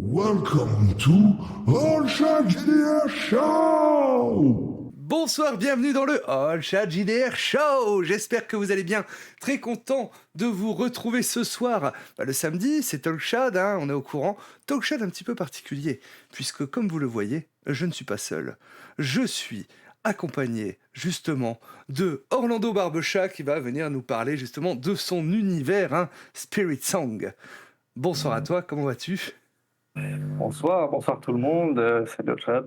Welcome to All Chat JDR Show! Bonsoir, bienvenue dans le All Chat JDR Show. J'espère que vous allez bien. Très content de vous retrouver ce soir. Le samedi, c'est Talk Chat, hein, on est au courant. Talk Chat un petit peu particulier, puisque comme vous le voyez, je ne suis pas seul. Je suis accompagné justement de Orlando Barbechat qui va venir nous parler justement de son univers, hein, Spirit Song. Bonsoir à toi, comment vas-tu? Bonsoir, bonsoir tout le monde, salut le chat.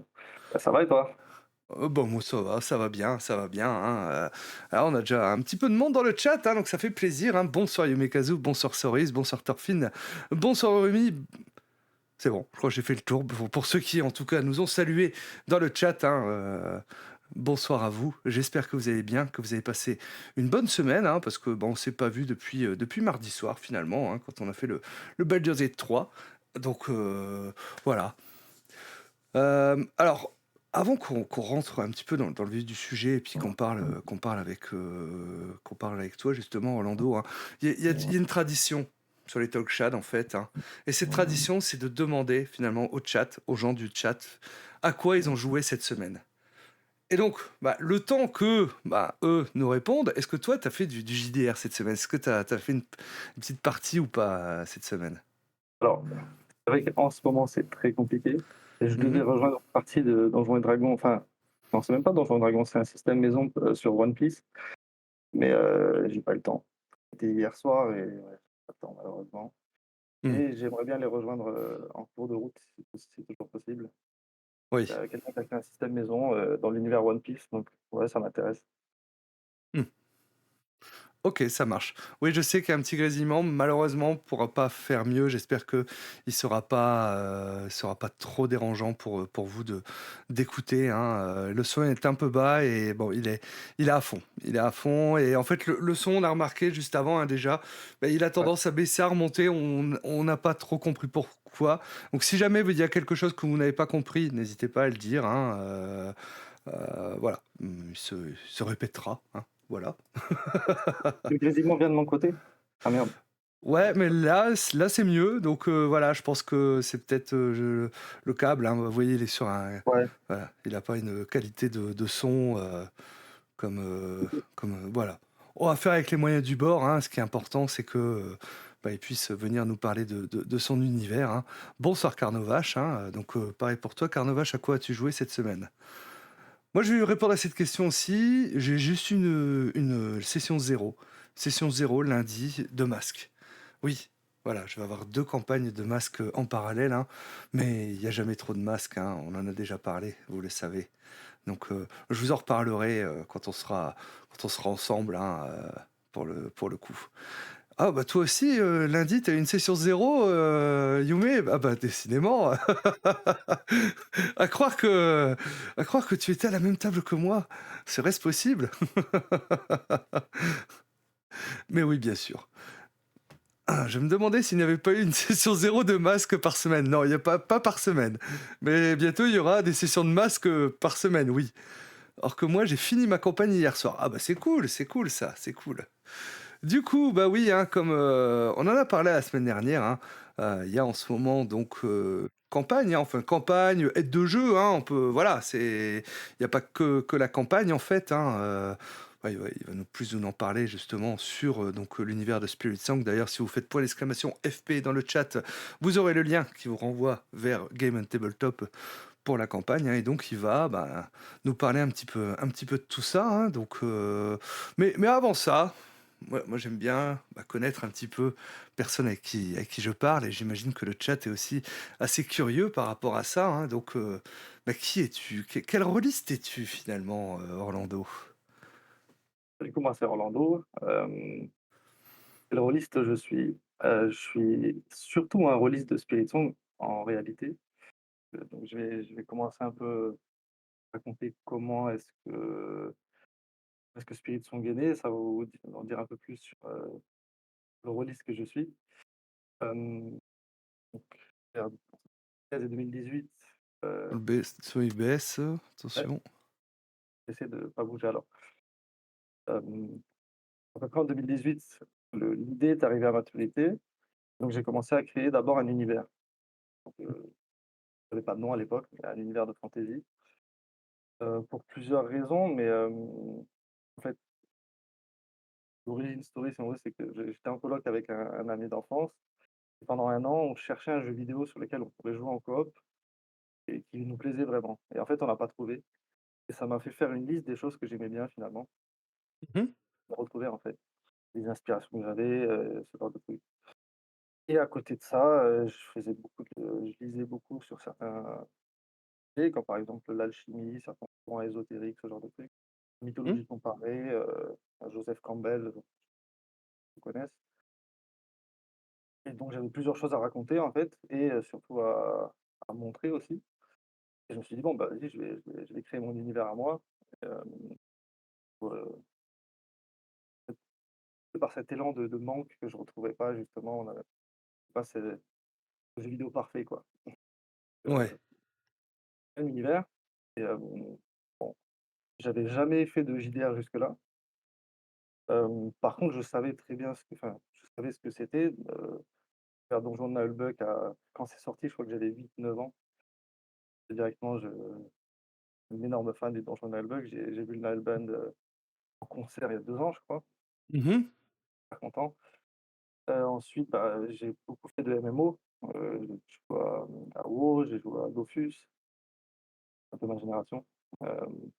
Ça va et toi? Bon, moi ça va bien, ça va bien, hein, alors on a déjà un petit peu de monde dans le chat, hein, donc ça fait plaisir, hein. Bonsoir Yumekazu, bonsoir Soris, bonsoir Thorfinn, bonsoir Rumi. C'est bon, je crois que j'ai fait le tour. Pour ceux qui, en tout cas, nous ont salués dans le chat, hein, bonsoir à vous. J'espère que vous allez bien, que vous avez passé une bonne semaine, hein, parce que bon, on s'est pas vu depuis mardi soir, finalement, hein, quand on a fait le Baldur's Gate 3. Donc, voilà. Alors, avant qu'on rentre un petit peu dans le vif du sujet et puis qu'on parle avec toi justement, Orlando, hein, il y a une tradition sur les talk chats en fait, hein, et cette tradition, c'est de demander finalement au chat, aux gens du chat, à quoi ils ont joué cette semaine. Et donc, le temps que eux nous répondent, est-ce que toi, tu as fait du JDR cette semaine? Est-ce que tu as fait une petite partie ou pas cette semaine? Alors, c'est vrai qu'en ce moment c'est très compliqué. Et je devais Mhm. rejoindre une partie de Donjons et Dragons, enfin, non, c'est même pas Donjons et Dragons, c'est un système maison sur One Piece, mais j'ai pas eu le temps. C'était hier soir et ouais, j'ai pas le temps malheureusement. Mhm. Et j'aimerais bien les rejoindre en cours de route si c'est toujours possible. Oui. Quelqu'un qui a fait un système maison dans l'univers One Piece, donc ouais, ça m'intéresse. OK, ça marche. Oui, je sais qu'il y a un petit grésillement. Malheureusement, on ne pourra pas faire mieux. J'espère qu'il ne sera pas trop dérangeant pour vous d'écouter, hein. Le son est un peu bas et bon, il est à fond. Il est à fond. Et en fait, le son, on a remarqué juste avant, hein, déjà, il a Ouais. tendance à baisser, à remonter. On n'a pas trop compris pourquoi. Donc, si jamais il y a quelque chose que vous n'avez pas compris, n'hésitez pas à le dire, hein. Voilà. Il se répétera, hein. Voilà. Le grésillement vient de mon côté? Ah merde. Ouais, mais là c'est mieux. Donc voilà, je pense que c'est peut-être le câble, hein. Vous voyez, il est sur un. Ouais. Voilà, il n'a pas une qualité de son comme. Voilà. On va faire avec les moyens du bord, hein. Ce qui est important, c'est que. Il puisse venir nous parler de son univers, hein. Bonsoir Carnovache, hein. Donc pareil pour toi, Carnovache, à quoi as-tu joué cette semaine? Moi, je vais répondre à cette question aussi. J'ai juste une session zéro. Session zéro, lundi, de masques. Oui, voilà, je vais avoir 2 campagnes de masques en parallèle, hein, mais il n'y a jamais trop de masques, hein, on en a déjà parlé, vous le savez. Donc, je vous en reparlerai quand on sera ensemble, hein, pour le coup. Ah bah toi aussi, lundi, tu as eu une session zéro, Yume? Ah bah décidément. À croire que, à croire que tu étais à la même table que moi. Serait-ce possible? Mais oui, bien sûr. Ah, je me demandais s'il n'y avait pas eu une session zéro de masques par semaine. Non, il n'y a pas par semaine. Mais bientôt, il y aura des sessions de masques par semaine, oui. Alors que moi, j'ai fini ma campagne hier soir. Ah bah c'est cool ça, c'est cool. Du coup, bah oui, hein, comme on en a parlé la semaine dernière, hein, il y a en ce moment donc campagne, hein, enfin campagne, aide de jeu, hein, on peut, voilà, il n'y a pas que la campagne en fait, hein, ouais, il va nous plus nous en parler justement sur donc l'univers de Spirit Song. D'ailleurs, si vous faites point d'exclamation FP dans le chat, vous aurez le lien qui vous renvoie vers Game and Tabletop pour la campagne, hein, et donc il va nous parler un petit peu de tout ça, hein, donc mais avant ça, moi j'aime bien connaître un petit peu personne avec qui je parle, et j'imagine que le chat est aussi assez curieux par rapport à ça, hein, donc qui es-tu? Quel rôliste es-tu finalement, Orlando? Du coup, moi, c'est Orlando. Quel rôliste je suis surtout un rôliste de Spirit Song en réalité. Donc je vais commencer un peu à raconter comment est-ce que Spirit Song est né. Ça va vous en dire un peu plus sur le rôliste que je suis. Hem, donc vers 2016 et 2018, Le son il baisse, ouais, attention. j'essaie de pas bouger alors. Hem, à peu près en 2018, l'idée est arrivée à maturité, donc j'ai commencé à créer d'abord un univers. avait pas de nom à l'époque, mais un univers de fantasy, pour plusieurs raisons, mais en fait, l'origine story, si on veut, c'est que j'étais en coloc avec un ami d'enfance et pendant un an, on cherchait un jeu vidéo sur lequel on pourrait jouer en coop et qui nous plaisait vraiment et en fait, on n'a pas trouvé et ça m'a fait faire une liste des choses que j'aimais bien finalement, Mmh. retrouver en fait, les inspirations que j'avais, ce genre de trucs et à côté de ça, je lisais beaucoup sur certains sujets comme par exemple l'alchimie, certains courants ésotériques, ce genre de trucs. Mmh. Mythologie comparée, Joseph Campbell, tu connaisses? Et donc j'avais plusieurs choses à raconter en fait et surtout à montrer aussi et je me suis dit: «Bon bah vas-y je vais créer mon univers à moi». Heu, par cet élan de manque que je retrouvais pas justement, on avait pas ce jeu vidéo parfait quoi. Ouais. Un univers et bon, j'avais jamais fait de JDR jusque-là. Par contre je savais très bien je savais ce que c'était, faire Donjon de Nullbuck à quand c'est sorti, je crois que j'avais 8 9 ans. Directement je une énorme fan du Donjon de Nullbuck. J'ai vu le Nullband, en concert il y a 2 ans je crois, Mmh. super content. Ensuite, bah, j'ai beaucoup fait de MMO, j'ai joué à WoW, j'ai joué à Dofus, un peu ma génération. Hem,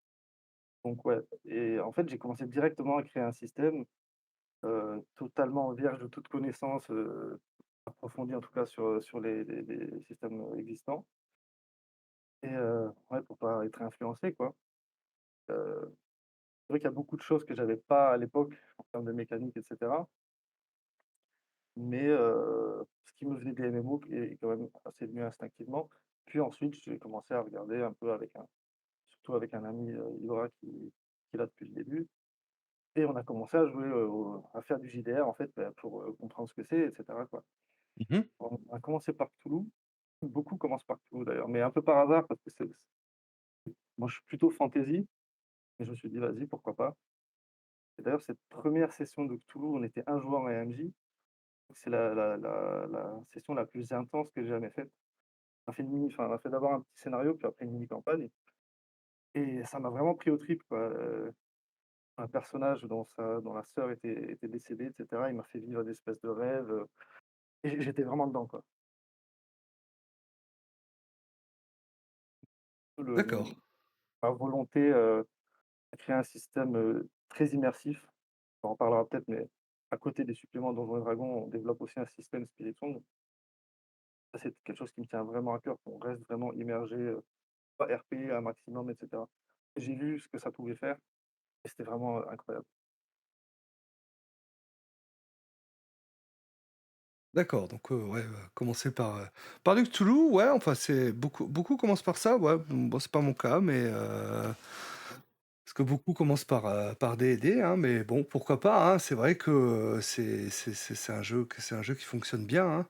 donc ouais et en fait, j'ai commencé directement à créer un système, totalement vierge de toute connaissance, approfondie en tout cas sur les systèmes, existants et ouais, pour pas être influencé quoi. C'est vrai qu'il y a beaucoup de choses que j'avais pas à l'époque en termes de mécanique et cetera, mais ce qui me venait des MMO est quand même assez venu instinctivement. Puis ensuite, j'ai commencé à regarder un peu surtout avec un ami, Ibra qui est là depuis le début et on a commencé à jouer, à faire du JDR en fait, bah, pour, comprendre ce que c'est et cetera quoi. Mmh. On a commencé par Cthulhu, beaucoup commencent par Cthulhu d'ailleurs, mais un peu par hasard parce que moi je suis plutôt fantasy, mais je me suis dit: «Vas-y, pourquoi pas?» et d'ailleurs cette première session de Cthulhu, on était un joueur en MJ. C'est la session la plus intense que j'ai jamais faite. On a fait d'abord un petit scénario, puis après une mini campagne et ça m'a vraiment pris aux tripes, quoi, un personnage dont la sœur était décédée et cetera, il m'a fait vivre une espèce de rêve, et j'étais vraiment dedans, quoi. Le D'accord. Ma volonté, de créer un système, très immersif, on en reparlera peut-être, mais à côté des suppléments Donjons& et Dragons, on développe aussi un système Spirit Songs. Ça, c'est quelque chose qui me tient vraiment à cœur, qu'on reste vraiment immergé, pas RP un maximum et cetera. J'ai vu ce que ça pouvait faire et c'était vraiment, incroyable. D'accord, donc ouais, commencer par du Cthulhu, ouais, enfin, c'est beaucoup commencent par ça, ouais. Bon, c'est pas mon cas, mais parce que beaucoup commencent par D&D, hein, mais bon, pourquoi pas, hein. C'est vrai que, c'est un jeu qui fonctionne bien, hein.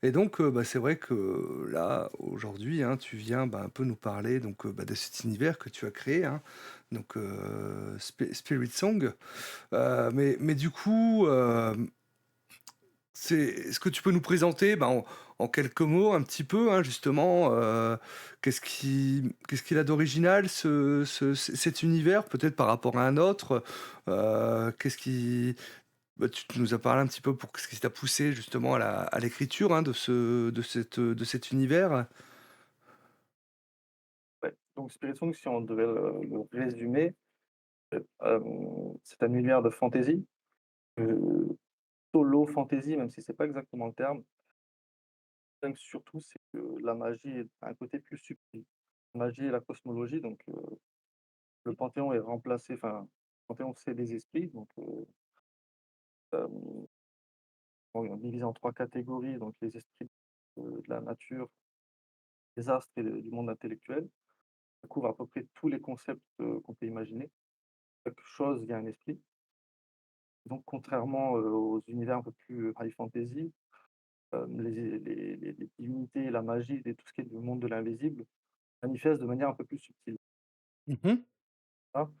Et donc, bah, c'est vrai que là, aujourd'hui, hein, tu viens, bah, un peu nous parler donc, bah, de cet univers que tu as créé, hein, donc, Spirit Song. Mais du coup, est-ce que tu peux nous présenter, bah, en quelques mots un petit peu, hein, justement, qu'est-ce qu'il a d'original cet univers, peut-être par rapport à un autre? Qu'est-ce qui Bah, tu nous as parlé un petit peu pour ce qui t'a poussé justement à l'écriture, hein, de cet univers? Ouais, donc Spirit Songs, si on devait le résumer, c'est un univers de fantasy, solo fantasy, même si c'est pas exactement le terme. Ce surtout, c'est que la magie a un côté plus subtil. La magie et la cosmologie, donc le panthéon est remplacé le panthéon, c'est des esprits, donc hem, on divise en 3 catégories, donc les esprits, de la nature, des astres et du monde intellectuel. Ça couvre à peu près tous les concepts, qu'on peut imaginer. Chaque chose, il y a un esprit. Donc contrairement, aux univers un peu plus high fantasy, les divinités, la magie et tout ce qui est du monde de l'invisible manifestent de manière un peu plus subtile, Mmh. hein.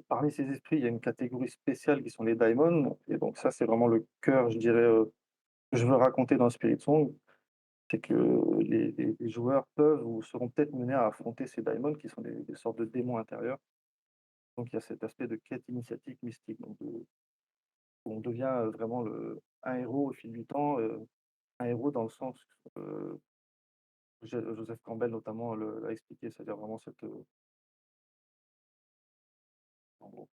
Parmi ces esprits, il y a une catégorie spéciale qui sont les daimons et donc ça, c'est vraiment le cœur, je dirais, que je veux raconter dans Spirit Song. c'est que les joueurs peuvent ou seront peut-être menés à affronter ces daimons qui sont des sortes de démons intérieurs. Donc il y a cet aspect de quête initiatique mystique, donc où on devient, vraiment un héros au fil du temps, un héros dans le sens, heu, Joseph Campbell notamment l'a expliqué, c'est-à-dire vraiment en gros,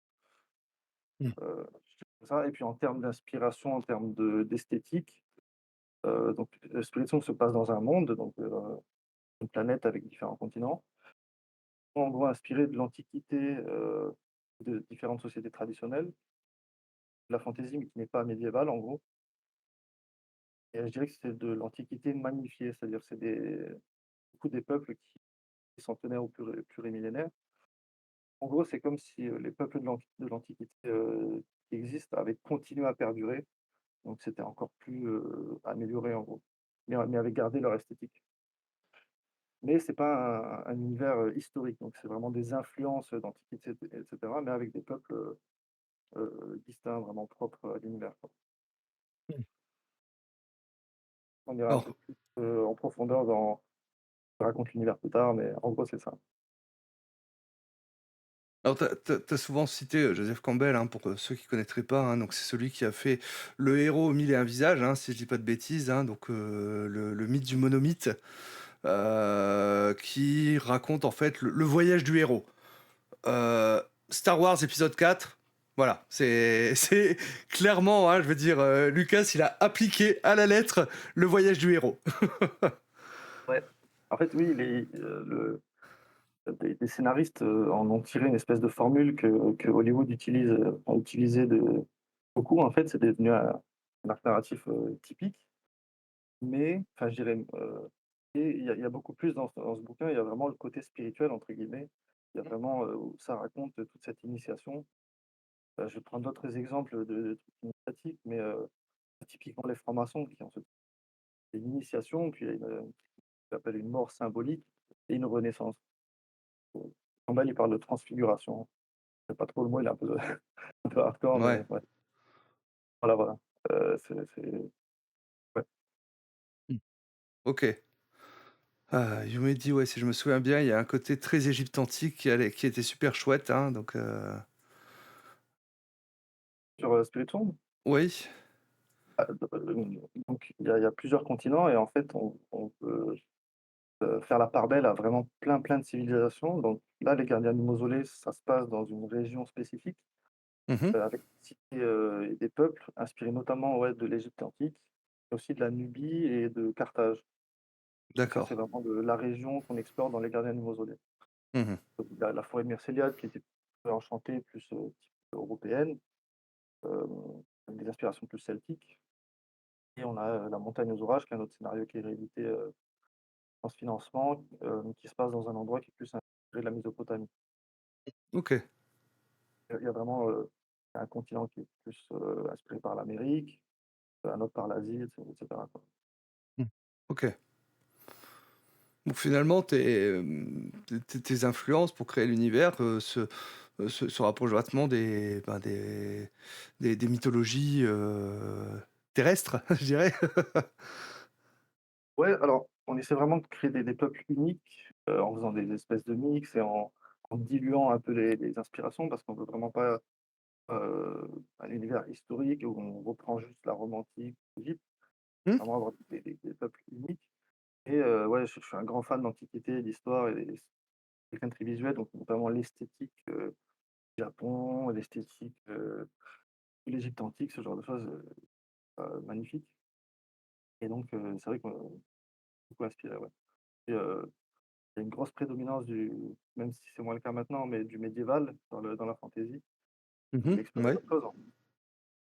Mmh. je dirais ça et puis en termes d'inspiration, en termes d'esthétique, donc Spirit Song se passe dans un monde, donc une planète avec différents continents. En gros inspiré de l'Antiquité, de différentes sociétés traditionnelles, de la fantaisie mais qui n'est pas médiévale en gros et je dirais que c'est de l'Antiquité magnifiée, c'est-à-dire c'est beaucoup des peuples qui s'en tenaient au plurimillénaire. En gros, c'est comme si, les peuples de l'Antiquité, qui existent avaient continué à perdurer, donc c'était encore plus, amélioré en gros, mais avaient gardé leur esthétique. Mais c'est pas un univers, historique, donc c'est vraiment des influences, d'Antiquité et cetera, mais avec des peuples, distincts, vraiment propres à l'univers, quoi. Mmh. On ira un peu Alors plus, en profondeur je raconte l'univers plus tard, mais en gros, c'est ça. alors tu as souvent cité, Joseph Campbell, hein, pour, ceux qui connaîtraient pas, hein, donc c'est celui qui a fait Le héros aux mille et un visages, hein, si je dis pas de bêtises, hein, donc le mythe du monomythe, qui raconte en fait le voyage du héros. Heu, Star Wars épisode 4, voilà, c'est clairement, hein, je veux dire, Lucas, il a appliqué à la lettre le voyage du héros. Ouais. En fait, oui, des scénaristes, en ont tiré une espèce de formule que Hollywood a utilisé de beaucoup, en fait, c'est devenu un arc narratif, typique, mais enfin, je dirais, et il y a beaucoup plus dans ce bouquin, il y a vraiment le côté «spirituel» entre guillemets. Il y a vraiment, où ça raconte toute cette initiation. Je vais prendre d'autres exemples de trucs initiatiques, mais typiquement les francs-maçons qui ont une initiation, puis il y a ce qu'on appelle une mort symbolique et une renaissance. Campbell, il parle de transfiguration. C'est pas trop le mot, il est un peu un peu hardcore, mais Ouais, ouais. Voilà, voilà. C'est ouais. mmh, OK. You me dit, ouais, si je me souviens bien, il y a un côté très Égypte antique qui était super chouette, hein, donc Sur, Spiritomb, oui. donc il y a plusieurs continents et en fait, on peut, faire la part belle à vraiment plein, plein de civilisations. Donc là, les gardiens du mausolée, ça se passe dans une région spécifique, Mmh. avec des cités, et des peuples inspirés notamment, ouais, de l'Égypte antique, mais aussi de la Nubie et de Carthage. Donc ça, D'accord. c'est vraiment de la région qu'on explore dans les gardiens du mausolée. Mmh. La forêt de Myrcéliade qui était plus enchantée, plus, type européenne, avec des inspirations plus celtiques et on a, La montagne aux orages qui est un autre scénario qui est réédité, sans ce financement, qui se passe dans un endroit qui est plus inspiré de la Mésopotamie. OK. Il y a vraiment, un continent qui est plus, inspiré par l'Amérique, un autre par l'Asie et cetera, quoi. Mmh. OK. Donc finalement, tes influences pour créer l'univers, se rapprochent vachement des mythologies, terrestres, je dirais. Ouais, alors on essaie vraiment de créer des peuples uniques, en faisant des espèces de mix et en diluant un peu les inspirations parce qu'on veut vraiment pas, un univers historique où on reprend juste la Rome antique, l'Égypte, Mmh? vraiment avoir des peuples uniques et ouais, je suis un grand fan d'antiquité, d'histoire et quelqu'un de très visuel, donc notamment l'esthétique, du Japon, l'esthétique, de l'Égypte antique, ce genre de choses, magnifiques et donc c'est vrai qu'on m'a beaucoup inspiré, ouais et il y a une grosse prédominance même si c'est moins le cas maintenant, mais du médiéval dans la fantasy. Mmh. J'ai exploré Ouais. d'autres choses, hein.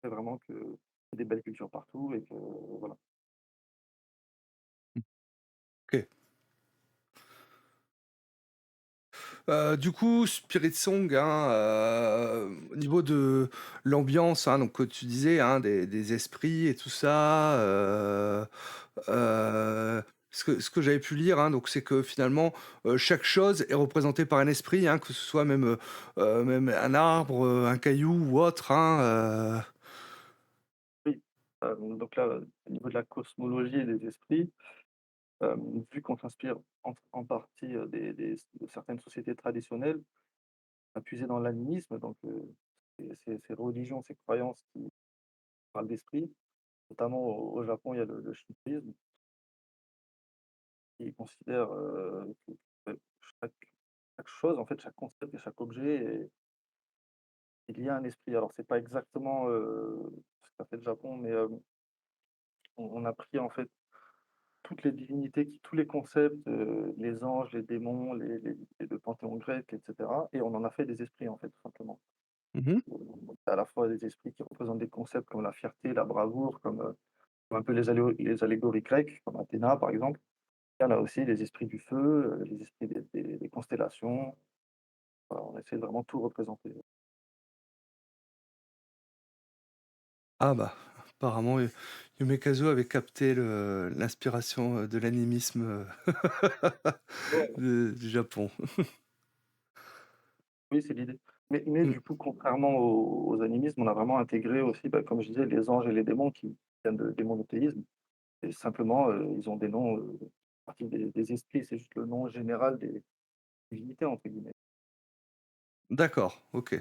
C'est vraiment qu'il y a des belles cultures partout et que voilà. Mmh. OK. Du coup, Spirit Song, hein, au niveau de l'ambiance, hein, donc tu disais, hein, des esprits et tout ça, ce que j'avais pu lire, hein, donc c'est que finalement, chaque chose est représentée par un esprit, hein, que ce soit même un arbre, un caillou ou autre, hein, Oui, donc là, au niveau de la cosmologie et des esprits, vu qu'on s'inspire en partie, de certaines sociétés traditionnelles, on a puisé dans l'animisme, donc ces religions, ces croyances qui parlent d'esprit. Notamment au Japon, il y a le shintoïsme qui considère, que chaque chose, en fait, chaque concept et chaque objet est lié à un esprit. Alors c'est pas exactement, ce qu'a fait le Japon, mais, on a pris, en fait, toutes les divinités tous les concepts, les anges, les démons, le panthéon grec et cetera, et on en a fait des esprits, en fait, tout simplement. Mmh. À la fois des esprits qui représentent des concepts comme la fierté, la bravoure, comme un peu les allégories grecques, comme Athéna, par exemple. Il y en a aussi les esprits du feu, les esprits des constellations. Voilà, on essaie de vraiment tout représenter. Ah bah, apparemment, Yume Kazu avait capté l'inspiration, de l'animisme, Ouais. du Japon. Oui, c'est l'idée. Mais Mmh. du coup, contrairement aux animismes, on a vraiment intégré aussi, bah, comme je disais, les anges et les démons qui viennent des monothéismes. Et simplement, ils ont des noms, partie des esprits, c'est juste le nom général des divinités, entre guillemets. D'accord, OK.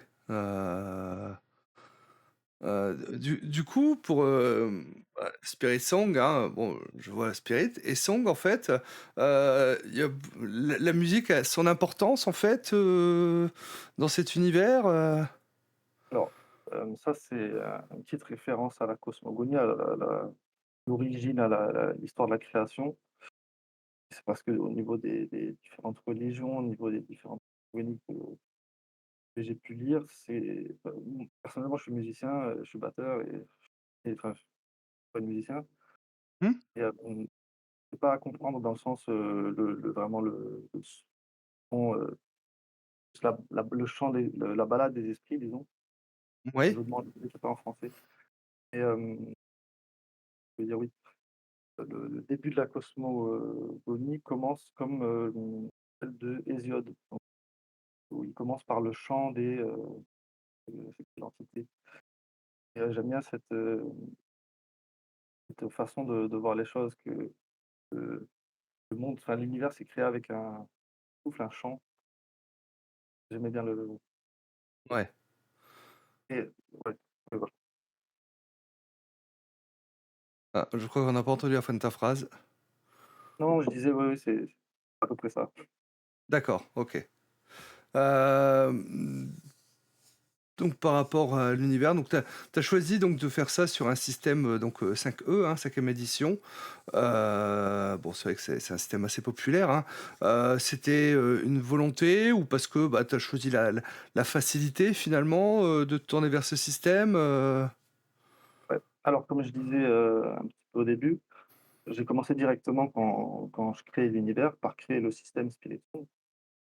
Du coup, pour, Spirit Song, hein, bon, je vois Spirit et Song, en fait, il y a b la musique a son importance, en fait, dans cet univers, Alors, ça, c'est, une petite référence à la cosmogonie, à l'origine, à l'histoire de la création. C'est parce qu'au niveau des différentes religions, au niveau des différentes cosmogonies que j'ai pu lire, personnellement, je suis musicien, je suis batteur enfin, je suis pas musicien Mmh? et c'est pas à comprendre dans le sens, vraiment le son, le chant la balade des esprits, disons. Je Oui? me demande si c'est pas en français et je veux dire oui, le début de la cosmogonie commence comme, celle de Hésiode, donc où il commence par le chant cette identité et j'aime bien cette façon de voir les choses que, heu, le monde, enfin l'univers s'est créé avec un souffle, un chant. J'aimais bien le Ouais. et ouais, voilà. Ah, je crois qu'on n'a pas entendu la fin de ta phrase. Non, je disais oui, oui, c'est à peu près ça. D'accord, OK. Hem Donc par rapport à l'univers, donc tu as choisi donc de faire ça sur un système, donc 5E, hein, 5e édition. Bon, c'est vrai que c'est un système assez populaire, hein. C'était, une volonté ou parce que, bah, tu as choisi la facilité finalement, de te tourner vers ce système, Ouais. Alors comme je disais, un petit peu au début, j'ai commencé directement quand je créais l'univers par créer le système Spiritomb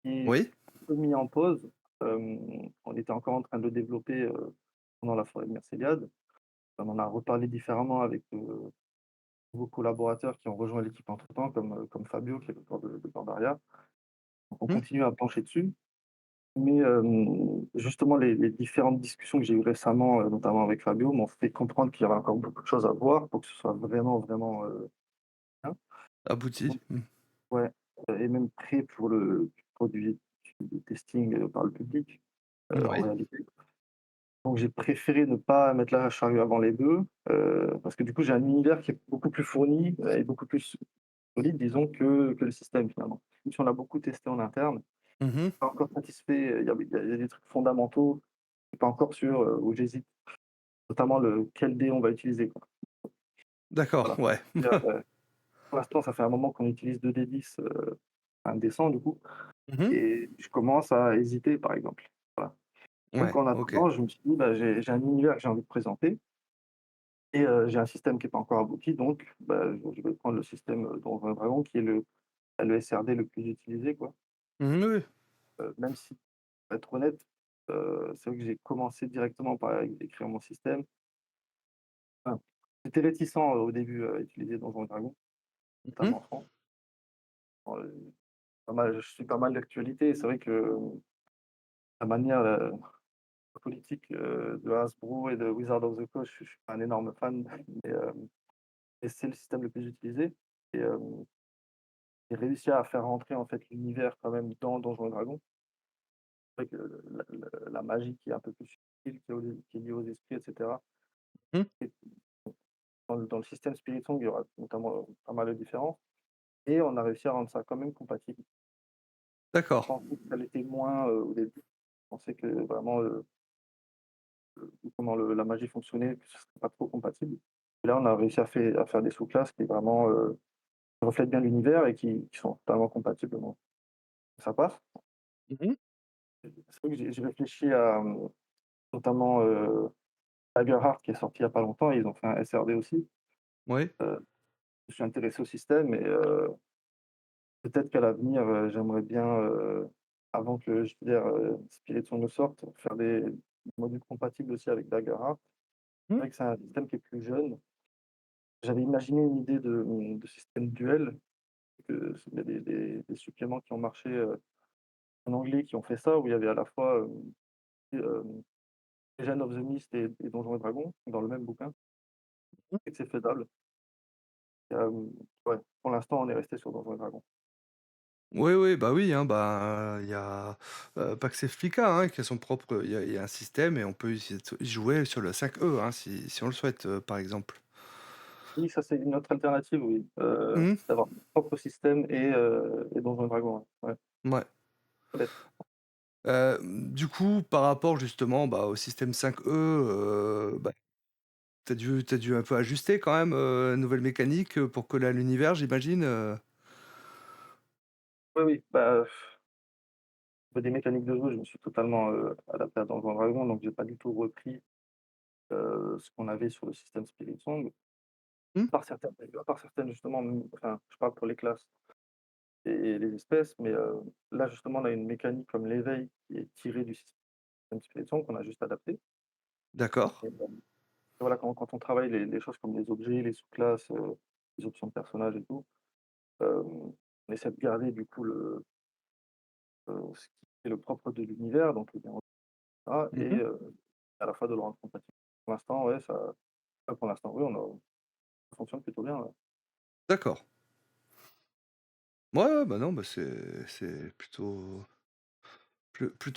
qui Oui? un peu mis en pause. On était encore en train de le développer, pendant la forêt de Mercéliade. On en a reparlé différemment avec, nouveaux collaborateurs qui ont rejoint l'équipe entre-temps comme Fabio qui est l'auteur de Pandaria. Donc on Mmh? continue à plancher dessus. Mais, justement les différentes discussions que j'ai eues récemment, notamment avec Fabio, m'ont fait comprendre qu'il y avait encore beaucoup de choses à voir pour que ce soit vraiment, vraiment, bien. Abouti? Donc Mmh. ouais, et même prêt pour du testing, par le public, en Oui. réalité. Donc j'ai préféré ne pas mettre la charrue avant les bœufs, parce que du coup j'ai un univers qui est beaucoup plus fourni, et beaucoup plus solide disons que le système finalement. Même si on a beaucoup testé en interne, Mmh. pas encore satisfait, il y a des trucs fondamentaux, je suis pas encore sûr, où j'hésite. Notamment quel dé on va utiliser, quoi. D'accord, Voilà. ouais. Pour l'instant, ça fait un moment qu'on utilise 2 d 10, un dé 100 du coup Mmh. et je commence à hésiter, par exemple. Voilà. Donc Ouais, en OK. attendant, je me suis dit: «Bah, j'ai un univers que j'ai envie de présenter et j'ai un système qui est pas encore abouti donc bah, je vais prendre le système, Donjons& et Dragons qui est le SRD le plus utilisé, quoi». Mmh, oui. Même si, pour être honnête, c'est vrai que j'ai commencé directement par écrire mon système. Enfin, j'étais réticent, au début, à utiliser Donjons& et Dragons, Mmh. notamment en France. Pas mal je suis pas mal d'actualité et c'est vrai que la manière, politique, de Hasbro et de Wizards of the Coast, je suis pas un énorme fan, mais c'est le système le plus utilisé et j'ai réussi à faire rentrer, en fait, l'univers quand même dans Donjons& et Dragons. C'est vrai que la magie qui est un peu plus subtile, qui est liée aux esprits et cetera. Mmh. Et dans le système Spirit Song, il y aura notamment, pas mal de différences et on a réussi à rendre ça quand même compatible. Je D'accord. pensais que ça l'était moins, au début. Je pensais que vraiment, comment la magie fonctionnait, que ce serait pas trop compatible. Et là, on a réussi à faire des sous-classes qui vraiment, reflètent bien l'univers et qui sont totalement compatibles, donc ça passe. Mmh. C'est vrai que j'ai réfléchi à, notamment, Daggerheart qui est sorti il y a pas longtemps, ils ont fait un SRD aussi. Oui. Je suis intéressé au système et peut-être qu'à l'avenir, j'aimerais bien, avant que je veux dire, Spirit Song ne sorte, faire des modules compatibles aussi avec Daggerheart. Mmh. C'est vrai que c'est un système qui est plus jeune. J'avais imaginé une idée de système duel, que il y a des suppléments qui ont marché, en anglais qui ont fait ça, où il y avait à la fois, Legend of the Mist et Donjons& et Dragons dans le même bouquin et que c'est faisable. Ouais, pour l'instant, on est resté sur Donjons& et Dragons. Oui, oui, bah oui, hein, bah, il y a, Pax Explica, hein, qui a son propre il y a un système et on peut y jouer sur le 5e, hein, si on le souhaite, par exemple. Oui, ça c'est une autre alternative, oui, Mmh. c'est d'avoir son propre système et Donjons& et Dragons, ouais. Ouais, Ouais. peut-être. Du coup, par rapport justement, bah, au système 5E, bah, tu dû un peu ajuster quand même, nouvelles mécaniques, pour coller à l'univers, j'imagine, Oui, oui, bah, des mécaniques de jeu, je me suis totalement, adapté à Donjons& et Dragons, donc j'ai pas du tout repris, ce qu'on avait sur le système Spirit Song. Mmh. À part certaines justement, enfin, je parle pour les classes et les espèces, mais là justement, on a une mécanique comme l'éveil qui est tirée du système Spirit Song qu'on a juste adapté D'accord. et voilà, quand on travaille les choses comme les objets, les sous-classes, les options de personnages et tout, on essaie de garder du coup ce qui est le propre de l'univers, donc le bien et Mmh. à la fois de le rendre compatible. Pour l'instant, ouais, pour l'instant, oui, ça fonctionne plutôt bien, ouais. D'accord. Ouais, ouais, bah, non, bah, c'est plutôt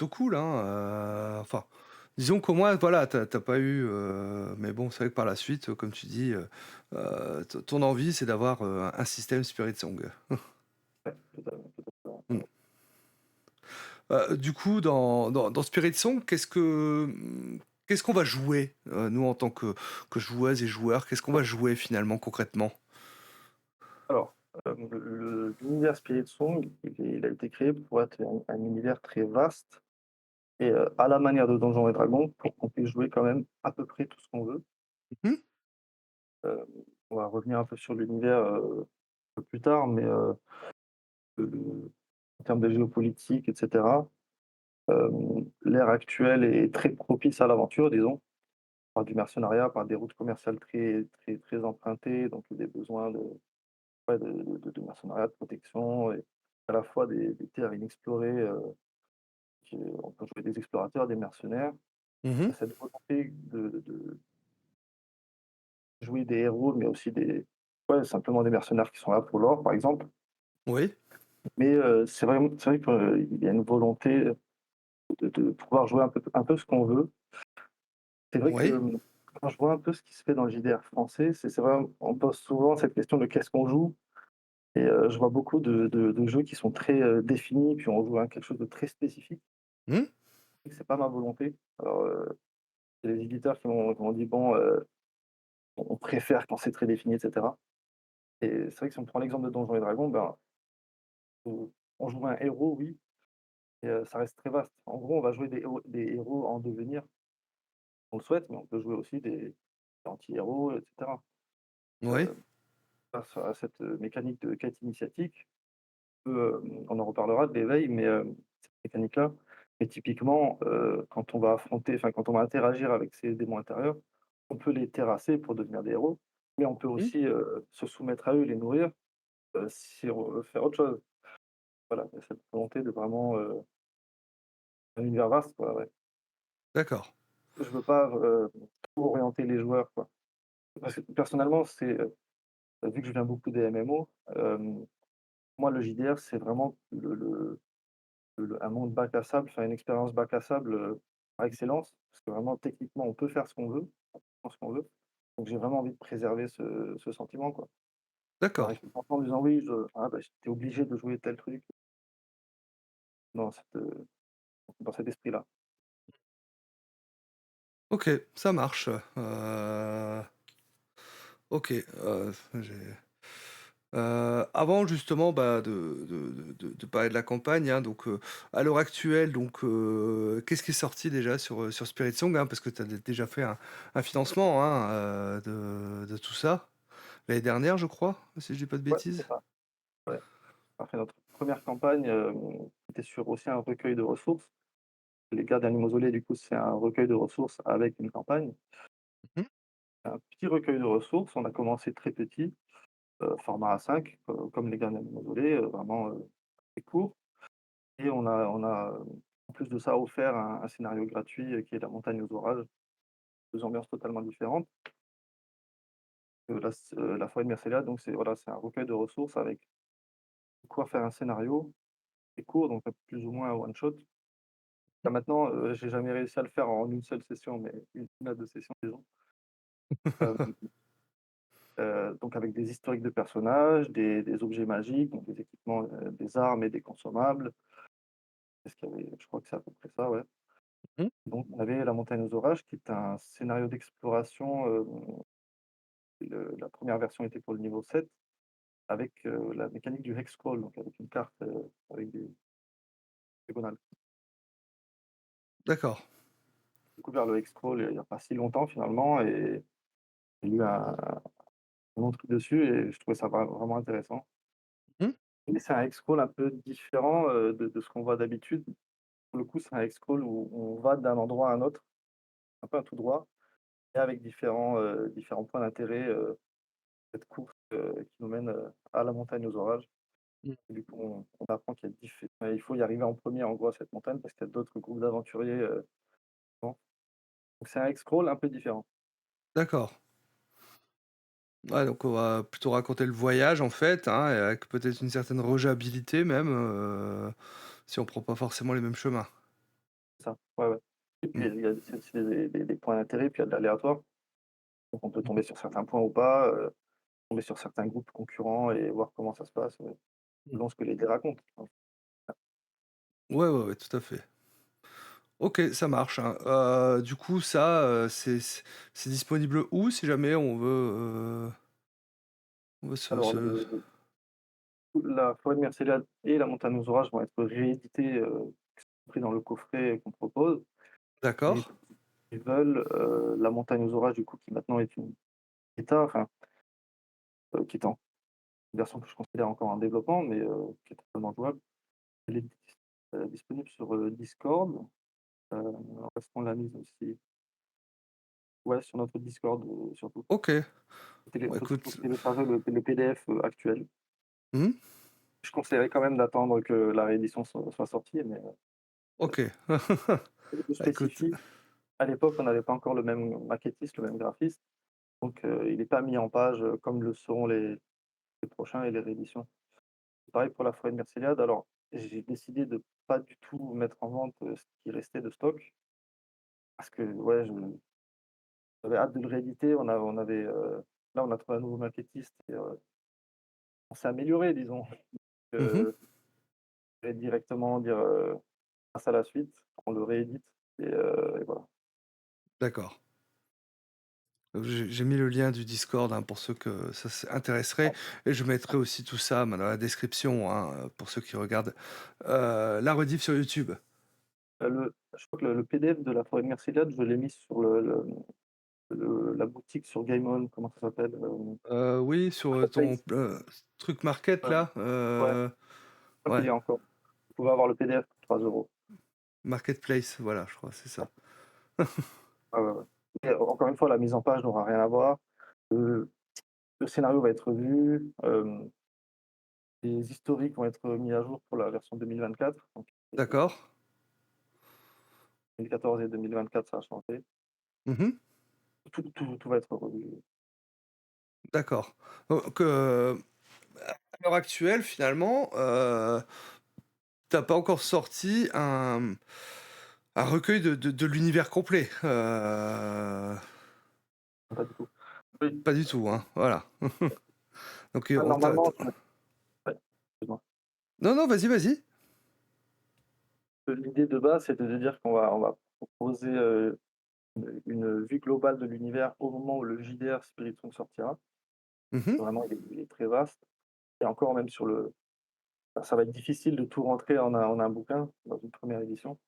cool, hein, enfin, disons qu'au moins, voilà, tu pas eu, mais bon, c'est vrai que par la suite, comme tu dis, ton envie, c'est d'avoir, un système Spirit Song. Ouais, totalement, Mmh. ouais. Du coup, dans Spirit Song, qu'est-ce qu'on va jouer, nous, en tant que joueuses et joueurs? Qu'est-ce qu'on va jouer, finalement, concrètement? Alors, l'univers Spirit Song, il a été créé pour être un univers très vaste et à la manière de Donjons& et Dragons, pour qu'on puisse jouer quand même à peu près tout ce qu'on veut. Mmh. Heu, on va revenir un peu sur l'univers, un peu plus tard, mais le en termes de géopolitique et cetera, l'ère actuelle est très propice à l'aventure, disons, par du mercenariat, par des routes commerciales très très très empruntées, donc des besoins de ouais, de mercenariat, de protection et à la fois des terres inexplorées, on peut jouer des explorateurs, des mercenaires. Il y Mmh. a cette volonté de jouer des héros, mais aussi ouais, simplement des mercenaires qui sont là pour l'or, par exemple. Oui. Mais c'est vrai qu'il y a une volonté de pouvoir jouer un peu ce qu'on veut. C'est vrai que, Oui. quand je vois un peu ce qui se fait dans le JDR français, c'est vrai, on pose souvent cette question de qu'est-ce qu'on joue? Et je vois beaucoup de jeux qui sont très, définis, puis on joue à quelque chose de très spécifique. Mmh. Et c'est pas ma volonté. Alors, il y a les éditeurs qui m'ont dit: «Bon, on préfère quand c'est très défini» et cetera. Et c'est vrai que si on prend l'exemple de Donjons& et Dragons, ben, on joue un héros, oui, et ça reste très vaste. En gros, on va jouer des héros en devenir, on le souhaite, mais on peut jouer aussi des anti-héros et cetera. Oui. Heu, Face à cette, mécanique de quête initiatique, on en reparlera de l'éveil, mais cette mécanique-là, mais typiquement, quand on va interagir avec ces démons intérieurs, on peut les terrasser pour devenir des héros, mais on peut Mmh. aussi, se soumettre à eux, les nourrir, si on veut faire autre chose. Voilà, il y a cette volonté de vraiment, un univers vaste, quoi, ouais. D'accord. Je veux pas, trop orienter les joueurs, quoi. Parce que personnellement, vu que je viens beaucoup des MMO, moi, le JDR, c'est vraiment un monde bac à sable, enfin une expérience bac à sable, par excellence. Parce que vraiment techniquement, on peut faire ce qu'on veut, ce qu'on veut. Donc j'ai vraiment envie de préserver ce sentiment, quoi. On D'accord. arrive pas en disant: «Oui, bah, tu obligé de jouer tel truc», dans dans cet esprit-là. OK, ça marche. OK, j'ai avant justement, bah, de parler de la campagne, hein, donc à l'heure actuelle, donc qu'est-ce qui est sorti déjà sur Spirit Song, hein? Parce que tu as déjà fait un financement, hein, de tout ça, l'année dernière, je crois, si je dis pas de Ouais, bêtises? c'est ça, ouais. On a fait notre première campagne, qui était sur aussi un recueil de ressources. Les Gardiens du Mausolée, du coup, c'est un recueil de ressources avec une campagne. Mmh. Un petit recueil de ressources, on a commencé très petit, format A5, comme les Gardiens du Mausolée, vraiment, très court. Et en plus de ça, offert un scénario gratuit, qui est La Montagne aux Orages. 2 ambiances totalement différentes. La Forêt de Mercelia, donc c'est voilà, c'est un recueil de ressources avec de quoi faire un scénario. C'est court, donc plus ou moins un one shot. Là maintenant, j'ai jamais réussi à le faire en une seule session, mais 1 à 2 sessions, disons. Hem, donc avec des historiques de personnages, des objets magiques, donc des équipements, des armes et des consommables. Qu'est-ce qu'il y avait? Je crois que c'est à peu près ça, ouais. Mmh. Donc on avait La Montagne aux Orages qui est un scénario d'exploration, la première version était pour le niveau 7 avec, la mécanique du hexcrawl, donc avec une carte, avec des diagonales. D'accord. J'ai découvert le hexcrawl il y a pas si longtemps finalement et j'ai eu un long truc dessus et je trouvais ça vraiment intéressant. Mmh. Et c'est un hexcrawl un peu différent, de ce qu'on voit d'habitude. Pour le coup, c'est un hexcrawl où on va d'un endroit à un autre, un peu un tout droit et avec différents points d'intérêt, cette course, qui nous mène, à la montagne aux orages. Mmh. Et du coup, on apprend qu'il y a il faut y arriver en premier en gros à cette montagne parce qu'il y a d'autres groupes d'aventuriers, devant. Donc c'est un hexcrawl un peu différent. D'accord. Ouais, donc on va plutôt raconter le voyage en fait, hein, et avec peut-être une certaine rejouabilité même, si on prend pas forcément les mêmes chemins. C'est ça, ouais, ouais. Et puis Mmh. il y a c'est aussi des points d'intérêt, puis il y a de l'aléatoire. Donc on peut Mmh tomber mh. sur certains points ou pas, tomber sur certains groupes concurrents et voir comment ça se passe, Mmh. selon ce que les dés racontent. Ouais, ouais, ouais, tout à fait. OK, ça marche, hein. Du coup ça, c'est disponible où si jamais on veut Alors la forêt de Mercéliade et la montagne aux orages vont être réédités, pris dans le coffret qu'on propose. Et d'accord, pour ceux qui veulent, la montagne aux orages du coup qui maintenant est une bêta, enfin, qui est en version que je considère encore en développement, mais qui est totalement jouable. Elle est disponible sur, Discord, est-ce qu'on l'a mise aussi? Ouais, sur notre Discord, surtout. OK. Bah, Faut surtout écoute, télécharger le PDF, actuel. mmh, Je conseillerais quand même d'attendre que la réédition soit sortie, mais OK. je Bah, écoute, spécifie, à l'époque, on n'avait pas encore le même maquettiste, le même graphiste, donc il n'est pas mis en page, comme le seront les prochains et les rééditions. Pareil pour la forêt de Mercéliade. Alors, j'ai décidé de pas du tout mettre en vente, ce qui restait de stock parce que, ouais, j'avais hâte de le rééditer. Là, on a trouvé un nouveau maquettiste et on s'est amélioré, disons. mmh, Je vais directement dire, passe à la suite, on le réédite et voilà. d'accord. J'ai mis le lien du Discord, hein, pour ceux que ça intéresserait et je mettrai aussi tout ça, bah, dans la description, hein, pour ceux qui regardent, la rediff sur YouTube. Je crois que le PDF de la forêt de Mercéliade, je l'ai mis sur la boutique sur Game On, comment ça s'appelle? Oui, sur, ton, Marketplace. truc market Ouais, là, ouais, je crois qu'il ouais, y a encore. Vous pouvez avoir le PDF pour 3 €. marketplace, voilà, je crois, c'est ça. Ouais, ouais, ouais. Et encore une fois, la mise en page n'aura rien à voir. Le le scénario va être revu, les historiques vont être mis à jour pour la version 2024, donc D'accord. 2014 et 2024, ça a changé. Mmh. Tout va être revu. D'accord. Donc, À l'heure actuelle, finalement, tu pas encore sorti un recueil de l'univers complet. Pas du tout. Oui, Pas du tout, hein, voilà. Donc, on t'a normalement, ouais, excuse-moi. non, non, vas-y, vas-y. L'idée de base, c'était de dire qu'on va proposer, une vue globale de l'univers au moment où le JDR Spirit Song sortira. Mmh. Vraiment, il est très vaste et encore même ça va être difficile de tout rentrer en un bouquin, dans une première édition.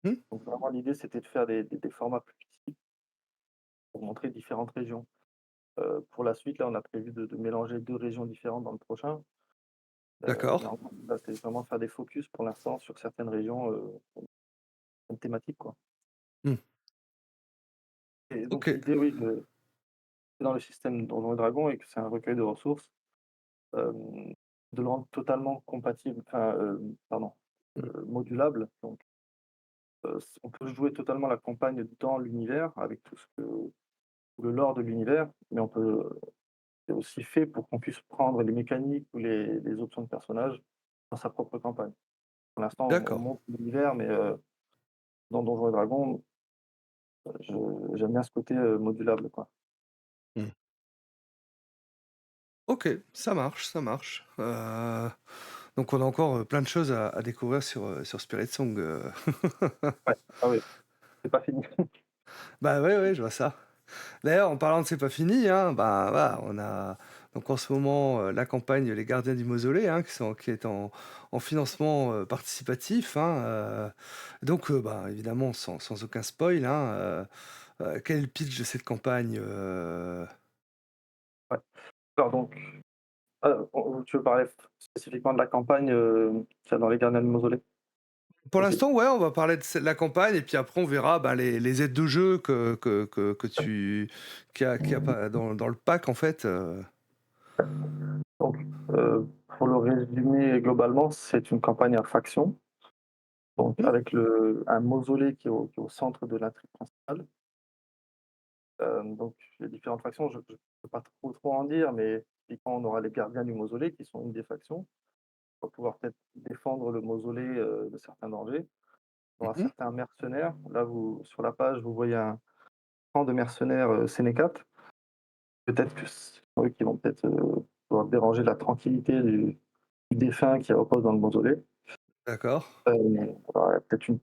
Mmh. Donc vraiment l'idée, c'était de faire des formats plus petits pour montrer différentes régions. Pour la suite, là, on a prévu de mélanger 2 régions différentes dans le prochain. D'accord. Mais là, c'est vraiment faire des focus pour l'instant sur certaines régions, thématiques, quoi. Mmh. Et donc OK. l'idée, oui, c'est dans le système Donjons et Dragons et que c'est un recueil de ressources, hem, de le rendre totalement compatible, enfin, pardon, Mmh. modulable. Donc, on peut jouer totalement la campagne dans l'univers avec tout le lore de l'univers, mais c'est aussi fait pour qu'on puisse prendre les mécaniques ou les options de personnages dans sa propre campagne. Pour l'instant, on D'accord. monte l'univers, mais, dans Donjons et Dragons, j'aime bien ce côté, modulable, quoi. Mmh. OK, ça marche, ça marche. Donc on a encore, plein de choses à découvrir sur Spirit Song, Ouais, ah oui, c'est pas fini. Bah, ouais, ouais, je vois ça. D'ailleurs, en parlant de «C'est pas fini», hein, bah, voilà, on a donc en ce moment, la campagne Les Gardiens du Mausolée, hein, qui est en financement, participatif, hein, donc bah, évidemment sans aucun spoil, hein, quel est le pitch de cette campagne, Ouais. Alors donc, tu veux parler spécifiquement de la campagne, qu'il y a dans Les Gardiens du Mausolée? Pour Aussi? l'instant, ouais, on va parler de la campagne et puis après on verra, bah, les aides de jeu que tu qu'il y a pas dans le pack en fait, Donc, pour le résumer globalement, c'est une campagne à faction, donc Mmh. avec un mausolée qui est au centre de l'intrigue principale. Donc les différentes factions, je ne peux pas trop en dire, mais typiquement, on aura les gardiens du mausolée qui sont une des factions. On va pouvoir peut-être défendre le mausolée, de certains dangers. On aura Mmh. certains mercenaires. Là, sur la page, vous voyez un camp de mercenaires, Sénécates. Peut-être que ce sont eux qui vont peut-être, pouvoir déranger la tranquillité du défunt qui repose dans le mausolée. D'accord. Alors, il y a peut-être une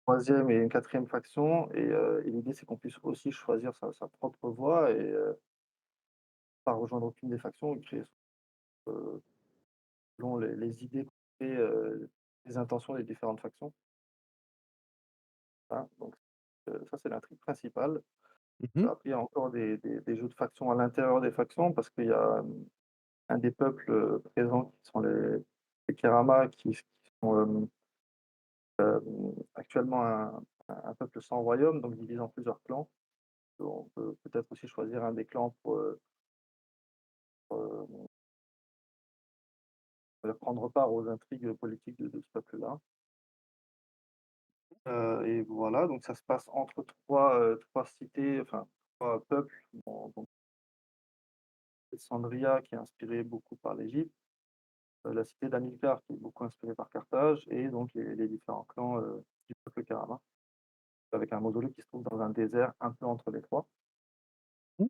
troisième et une quatrième faction et l'idée, c'est qu'on puisse aussi choisir sa propre voie et pas rejoindre aucune des factions et créer heu, selon les idées et les intentions des différentes factions, hein. Donc ça, c'est l'intrigue principale. Mmh. Après, il y a encore des jeux de factions à l'intérieur des factions parce qu'il y a, un des peuples, présents qui sont les Kerama qui sont, actuellement un peuple sans royaume, donc divisé en plusieurs clans. On peut peut-être aussi choisir un des clans pour, prendre part aux intrigues politiques de ce peuple-là. Et voilà, donc ça se passe entre 3 cités, enfin 3 peuples, donc Alexandria qui est inspirée beaucoup par l'Égypte, la cité d'Hamilcar qui est beaucoup inspirée par Carthage et donc les différents clans, du peuple Karama, avec un mausolée qui se trouve dans un désert un peu entre les 3. Mmh.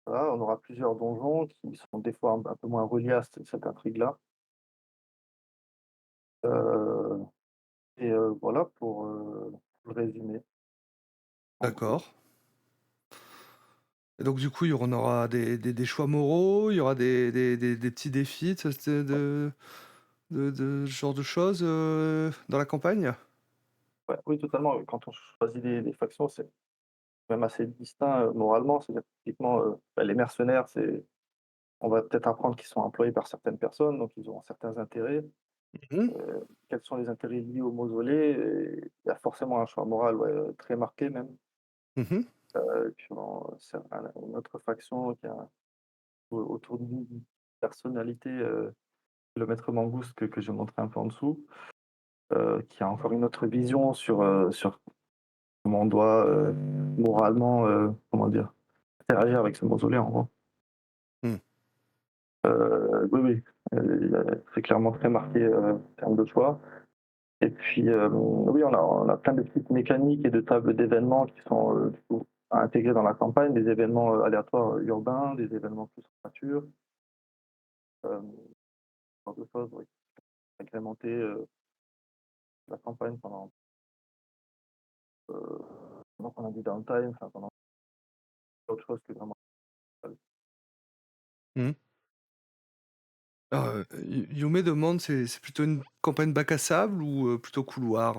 Voilà, on aura plusieurs donjons qui sont des fois un peu moins reliés à cette intrigue-là. Heu voilà pour le résumé, en gros. D'accord. Et donc du coup, on aura des choix moraux, il y aura des petits défis de ce genre de choses, dans la campagne? Ouais, oui, totalement, quand on choisit des factions, c'est même assez distinct, moralement. C'est-à-dire que typiquement, les mercenaires, on va peut-être apprendre qu'ils sont employés par certaines personnes, donc ils auront certains intérêts. Mmh. Quels sont les intérêts liés au mausolée? Et il y a forcément un choix moral, ouais, très marqué même. Mmh. Puis c'est une autre faction qui a autour d'une personnalité, le maître Mangouste que j'ai montré un peu en dessous, qui a encore une autre vision sur comment on doit, moralement, comment dire? Interagir avec ce mausolée, en gros. Mmh. Oui, oui, c'est clairement très marqué, en termes de choix et puis, oui, on a plein de petites mécaniques et de tables d'événements qui sont, du coup, à intégrer dans la campagne, des événements, aléatoires, urbains, des événements plus en nature, ce genre de choses, oui. Agrémenter, la campagne pendant qu'on a du downtime, enfin pendant autre chose que vraiment. Mmh. Alors, Yume demande, c'est plutôt une campagne bac à sable ou, plutôt couloir,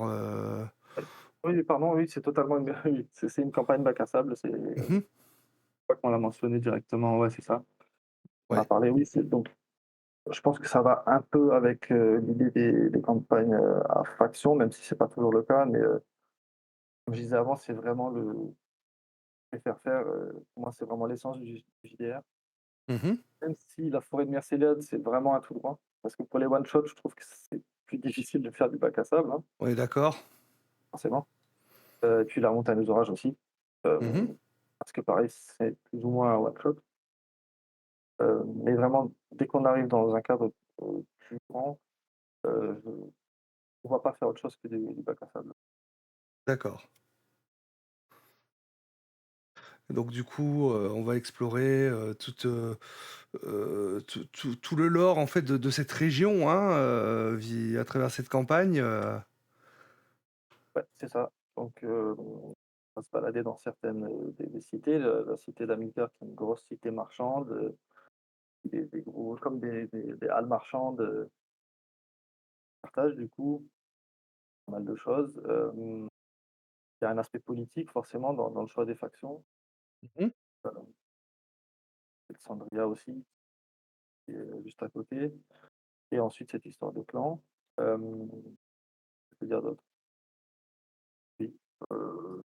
Oui, pardon, oui, c'est totalement une oui, c'est une campagne bac à sable, c'est je Mmh. crois qu'on l'a mentionné directement, ouais, c'est ça. On a Ouais. parlé, oui, c'est donc je pense que ça va un peu avec, l'idée des campagnes, à faction, même si c'est pas toujours le cas, mais, comme je disais avant, c'est vraiment le je préfère faire, pour moi, c'est vraiment l'essence du JDR. Mmh. Même si la forêt de Mercéliade, c'est vraiment un tout droit, parce que pour les one shot, je trouve que c'est plus difficile de faire du bac à sable, hein, On est d'accord. forcément. Et puis la montagne aux orages aussi, Mmh. parce que pareil, c'est plus ou moins un one shot. Mais vraiment, dès qu'on arrive dans un cadre, plus grand, je on va pas faire autre chose que du bac à sable. D'accord. Donc du coup, on va explorer, tout le lore en fait de cette région, hein, à travers cette campagne, Ouais, c'est ça. Donc, on va se balader dans certaines, des cités, la cité d'Amilcar qui est une grosse cité marchande, des gros comme des halles marchandes, partage du coup, pas mal de choses. Il y a un aspect politique forcément dans le choix des factions. Mmh. Heu, Alexandria aussi, qui est, juste à côté et ensuite cette histoire de clan. Que peut dire d'autre? Oui, je crois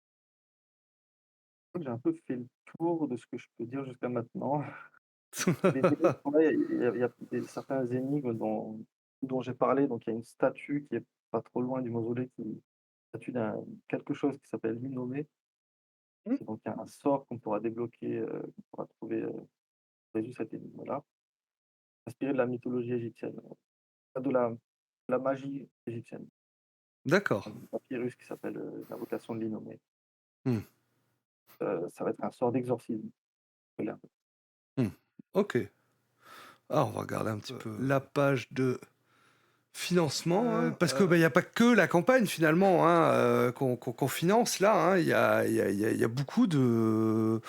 que j'ai un peu fait le tour de ce que je peux dire jusqu'à maintenant. Les énigmes, ouais, il y a certains énigmes dont j'ai parlé, donc il y a une statue qui est pas trop loin du mausolée statue d'un quelque chose qui s'appelle l'innommé. Mmh. C'est donc un sort qu'on pourra débloquer, qu'on pourra trouver, résoudre cette énigme-là, inspiré de la mythologie égyptienne, de la magie égyptienne. D'accord. Un papyrus qui s'appelle, l'invocation de l'innommé. Mmh. Ça va être un sort d'exorcisme. Voilà. Mmh. OK. Ah, on va regarder un petit peu la page de financement, hein, parce que, bah, il y a pas que la campagne finalement, hein, qu'on finance là, hein. Il y a beaucoup de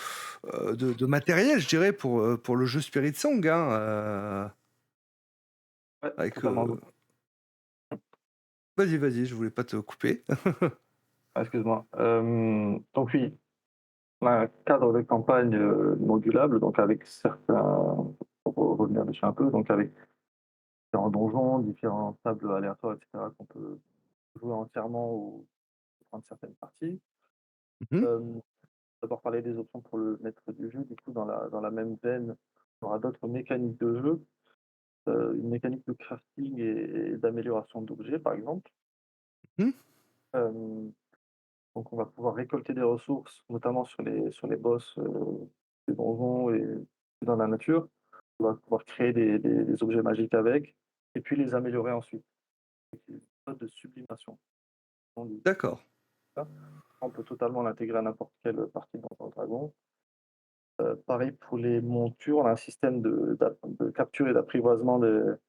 matériel, je dirais, pour le jeu Spirit Song, hein, Ouais, avec, totalement. vas-y, vas-y, je voulais pas te couper. Ah, excuse-moi. Donc oui, on a un cadre de campagne, modulable, donc avec certains pour revenir dessus un peu, donc avec différents donjons, différentes tables aléatoires et cetera qu'on peut jouer entièrement ou prendre certaines parties. Mmh. Hem, D'abord parler des options pour le maître du jeu, du coup dans la même veine, il y aura d'autres mécaniques de jeu, une mécanique de crafting et d'amélioration d'objets par exemple. Mmh. Hem, donc on va pouvoir récolter des ressources, notamment sur les boss, des donjons et dans la nature. On va pouvoir créer des objets magiques avec et puis les améliorer ensuite. C'est une méthode de sublimation. On dit D'accord. ça. On peut totalement l'intégrer à n'importe quelle partie de Donjons& Dragons. Pareil pour les montures, on a un système de capture et d'apprivoisement heu,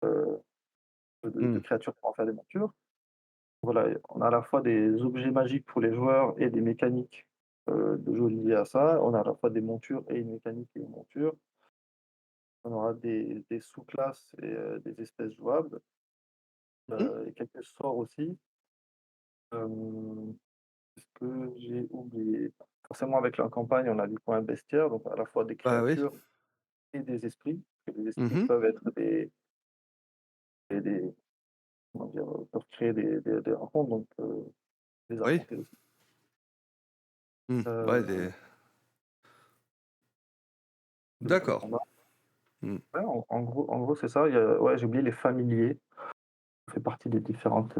de Mmh. créatures pour en faire des montures. Voilà, et on a à la fois des objets magiques pour les joueurs et des mécaniques, de jeu liées à ça. On a à la fois des montures et une mécanique et une monture. On aura des sous-classes et des espèces jouables, Mmh. et quelques sorts aussi. Hem, Qu'est-ce que j'ai oublié? Forcément avec la campagne, on a du coup un bestiaire, donc à la fois des Bah, oui. créatures et des esprits. Parce que les esprits Mmh. peuvent être des comment dire? Peuvent créer des rencontres, donc les Oui. affronter aussi. Mmh. Ouais, Heu, des de d'accord. combat. Mmh. Ouais, en gros, c'est ça. Il y a ouais, j'ai oublié les familiers. Ça fait partie des différentes,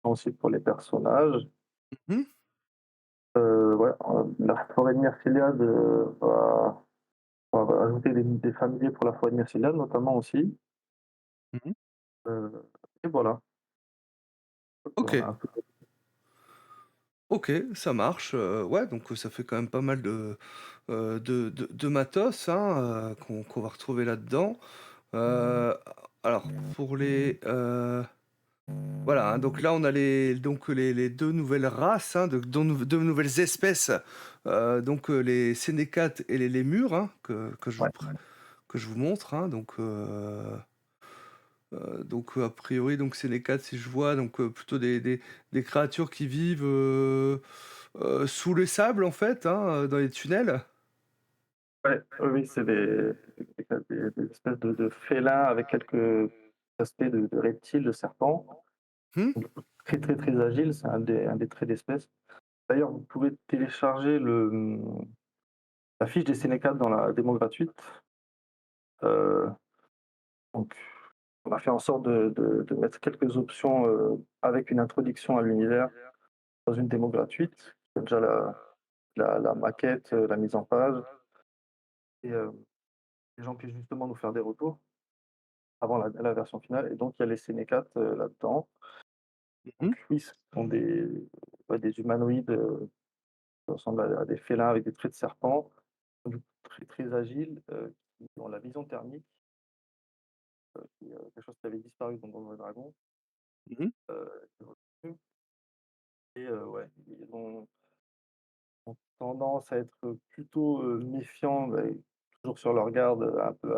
aussi pour les personnages. Mmh. Ouais, la forêt de Myrciliade, va On va ajouter des familiers pour la fois mycéliale notamment aussi, Mmh. heu et voilà. On a OK. un peu OK, ça marche, ouais, donc ça fait quand même pas mal de matos, hein, qu'on va retrouver là-dedans. Heu, alors pour voilà, hein, donc là on a les 2 nouvelles races, hein, de 2 nouvelles espèces, donc les sénécates et les lémurs, hein, ouais, que je vous montre, hein, donc a priori, donc sénécates, si je vois, donc plutôt des créatures qui vivent, sous le sable en fait, hein, dans les tunnels? ouais, oui, oui, c'est des espèces de félins avec quelques aspects de reptiles, de serpents. Mmh? Du coup, très, très, très agiles, c'est un des traits d'espèce. D'ailleurs, vous pouvez télécharger la fiche des sénécates dans la démo gratuite. Heu, donc on a fait en sorte de mettre quelques options, avec une introduction à l'univers dans une démo gratuite. Il y a déjà la maquette, la mise en page et les gens puissent justement nous faire des retours avant la version finale et donc il y a les sénécates, là-dedans. Mmh. Donc oui, ce sont ouais, des humanoïdes, qui ressemblent à des félins avec des traits de serpent, du coup très, très agiles, qui ont la vision thermique, qui est, quelque chose qui avait disparu dans Donjons& et Dragons, Mmh. qui est revenu et ouais, ils ont tendance à être plutôt, méfiants, bah, toujours sur leur garde, un peu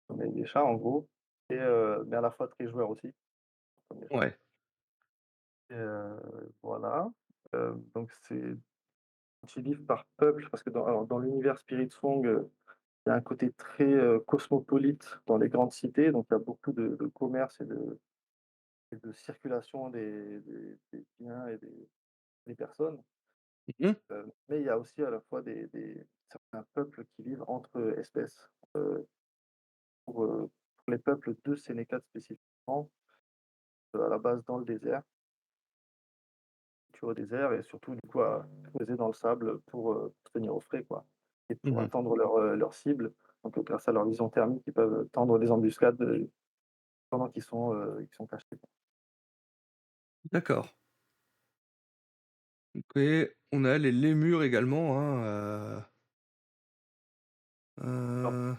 comme les chats en gros et mais à la fois très joueurs aussi, comme les chats Ouais. et voilà, donc ils vivent par peuple parce que dans l'univers Spiritsong, il y a un côté très, cosmopolite dans les grandes cités, donc il y a beaucoup de commerce et de circulation des biens et des personnes, Mmh. mais il y a aussi à la fois des certains peuples qui vivent entre espèces. Pour les peuples de Sénécat spécifiquement, à la base dans le désert, au désert et surtout du coup à creuser dans le sable pour se tenir au frais quoi et pour Mmh. attendre leur cible. Donc grâce à leur vision thermique, ils peuvent tendre des embuscades, pendant qu'ils sont cachés. D'accord. OK, on a les lémurs également, hein, Alors heu,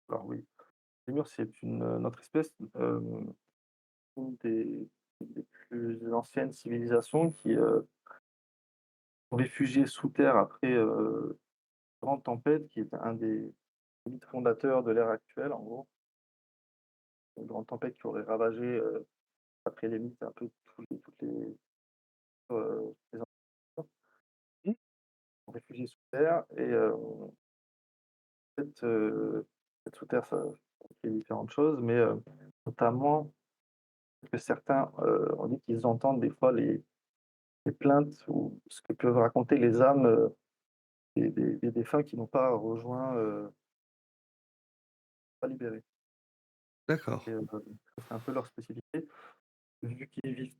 alors oui, les murs, c'est une autre espèce, une des plus anciennes civilisations qui, sont réfugiées sous terre après, grande tempête qui est un des mythes fondateurs de l'ère actuelle, en gros. Une grande tempête qui aurait ravagé, après les mythes, un peu les anciens mmh, sont réfugiés sous terre et en fait, être sous terre, ça implique différentes choses, mais notamment que certains, ont dit qu'ils entendent des fois les plaintes ou ce que peuvent raconter les âmes, des défunts qui n'ont pas rejoint, pas libérés d'accord. et c'est un peu leur spécificité. Vu qu'ils vivent,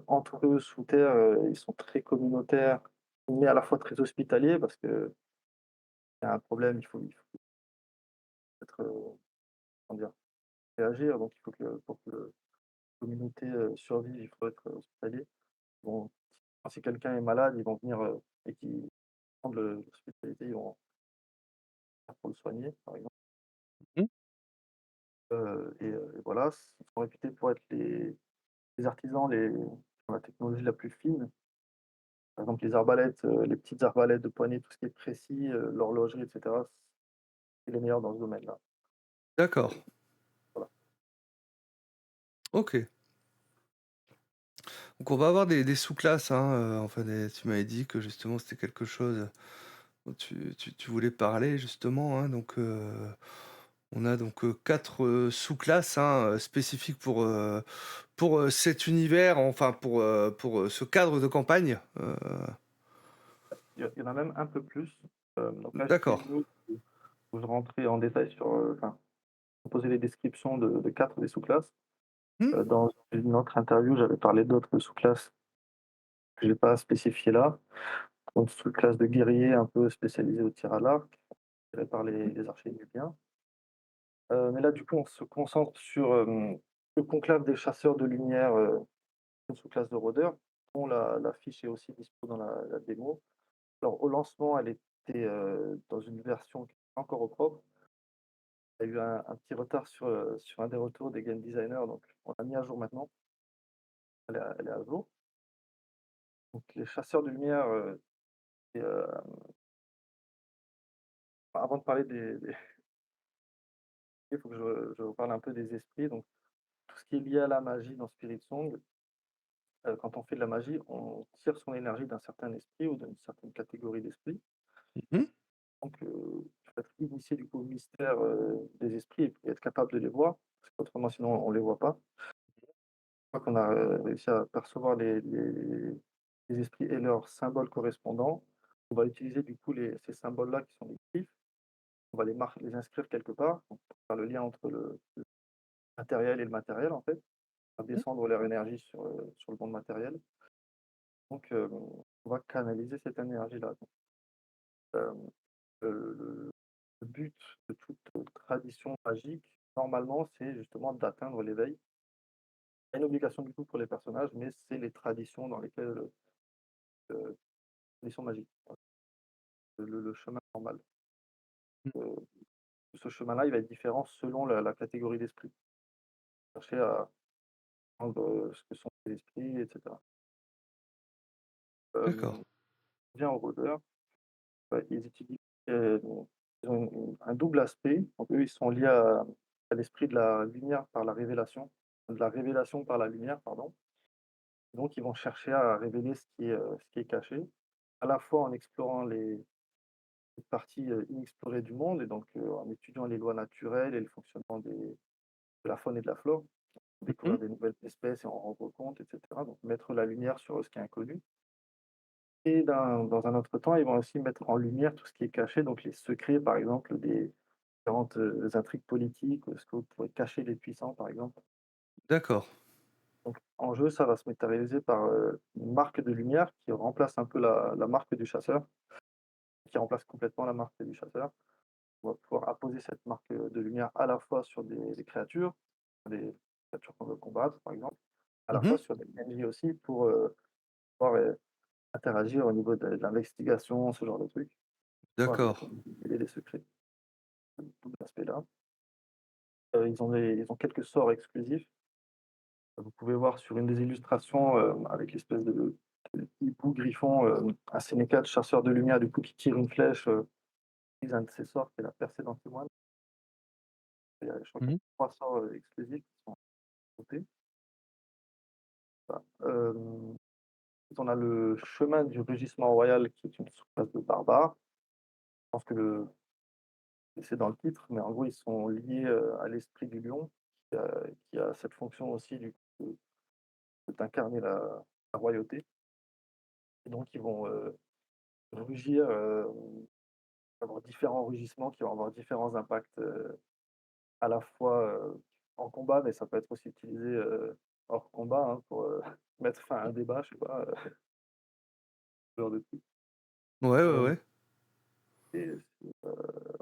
entre eux sous terre, ils sont très communautaires, mais à la fois très hospitaliers parce qu'il y a un problème, il faut être, comment dire? Réagir, donc il faut que pour que la communauté, survive, il faut être hospitalier. Bon, si quelqu'un est malade, ils vont venir, et qu'ils prennent l'hospitalité, ils vont venir pour le soigner, par exemple, Mmh, et voilà, ils sont réputés pour être les artisans qui ont la technologie la plus fine. Par exemple, les arbalètes, les petites arbalètes de poignée, tout ce qui est précis, l'horlogerie et cetera, c'est les meilleurs dans ce domaine-là. d'accord. Et voilà. OK. Donc on va avoir des sous-classes, hein, enfin tu m'avais dit que justement c'était quelque chose dont tu voulais parler justement, hein, donc on a donc, 4, sous-classes, hein, spécifiques pour, cet univers, enfin pour, ce cadre de campagne, Il y en a même un peu plus. Donc là, j'essaie d'accord. de rentrer en détail sur, enfin, proposer les descriptions de 4 des sous-classes. Mmh, Dans une autre interview, j'avais parlé d'autres sous-classes que j'ai pas spécifiées là. une sous-classe de guerriers un peu spécialisés au tir à l'arc, tirés par les archers nubiens. Mais là, du coup, on se concentre sur, le conclave des chasseurs de lumière, une sous-classe de rôdeurs, dont la fiche est aussi dispo dans la démo. Alors au lancement, elle était, dans une version qui est pas encore au propre. Il y a eu un petit retard sur un des retours des game designers, donc on l'a mis à jour maintenant. Elle est à jour. Donc les chasseurs de lumière, et avant de parler des il faut que je vous parle un peu des esprits. Donc tout ce qui est lié à la magie dans Spirit Song, quand on fait de la magie, on tire son énergie d'un certain esprit ou d'une certaine catégorie d'esprits. Mmh. Donc il faut être initié du coup au mystère, des esprits et puis être capable de les voir, parce qu'autrement sinon on les voit pas. Une fois qu'on a, réussi à percevoir les esprits et leurs symboles correspondants, on va utiliser du coup ces symboles-là qui sont des glyphes, on va les inscrire quelque part, donc pour faire le lien entre le matériel et le matériel en fait, on va Mmh. descendre leur énergie sur le monde matériel. Donc on va canaliser cette énergie-là. Donc, le le but de toute tradition magique, normalement, c'est justement d'atteindre l'éveil. Il y a une obligation du coup pour les personnages, mais c'est les traditions dans lesquelles, tradition magique, le chemin normal. Mmh. Heu, Ce chemin-là, il va être différent selon la catégorie d'esprit. Chercher à prendre, ce que sont les esprits et cetera. D'accord. On vient aux rôdeurs, ils utilisent, ils ont un double aspect. Donc eux, ils sont liés à l'esprit de la lumière par la révélation, de la révélation par la lumière, pardon. Donc ils vont chercher à révéler ce qui est caché, à la fois en explorant les parties, inexplorées du monde et donc en étudiant les lois naturelles et le fonctionnement de la faune et de la flore, Mmh. découvrir des nouvelles espèces et en rendre compte et cetera, donc mettre la lumière sur ce qui est inconnu et dans un autre temps, ils vont aussi mettre en lumière tout ce qui est caché, donc les secrets, par exemple, des différentes, intrigues politiques, ce que pourraient cacher les puissants, par exemple. D'accord. Donc en jeu, ça va se matérialiser par, une marque de lumière qui remplace un peu la marque du chasseur, qui remplace complètement la marque du chasseur. On va pouvoir apposer cette marque, de lumière à la fois sur des des créatures qu'on veut combattre, par exemple, à la fois Mmh. sur des PNJ aussi pour, pouvoir, interagir au niveau de l'investigation, ce genre de trucs, pouvoir D'accord. révéler des secrets, tout cet aspect-là. Ils ont quelques sorts exclusifs. Vous pouvez voir sur une des illustrations, avec l'espèce de hibou griffon, un sénécal chasseur de lumière du coup qui tire une flèche, utilise un de ses sorts qui est la percée d'Antimoine. Je crois qu'il y Mmh. a 3 sorts, exclusifs qui sont notés. Voilà. On a le chemin du rugissement royal qui est une sous-classe de barbares. Je pense que c'est dans le titre, mais en gros, ils sont liés, à l'esprit du lion qui a cette fonction aussi du coup d'incarner la royauté et donc ils vont, rugir, avoir différents rugissements qui vont avoir différents impacts, à la fois, en combat, mais ça peut être aussi utilisé, hors combat, hein, pour, mettre fin à un débat, je sais pas, ce genre de truc. Ouais, ouais, Hem ouais. et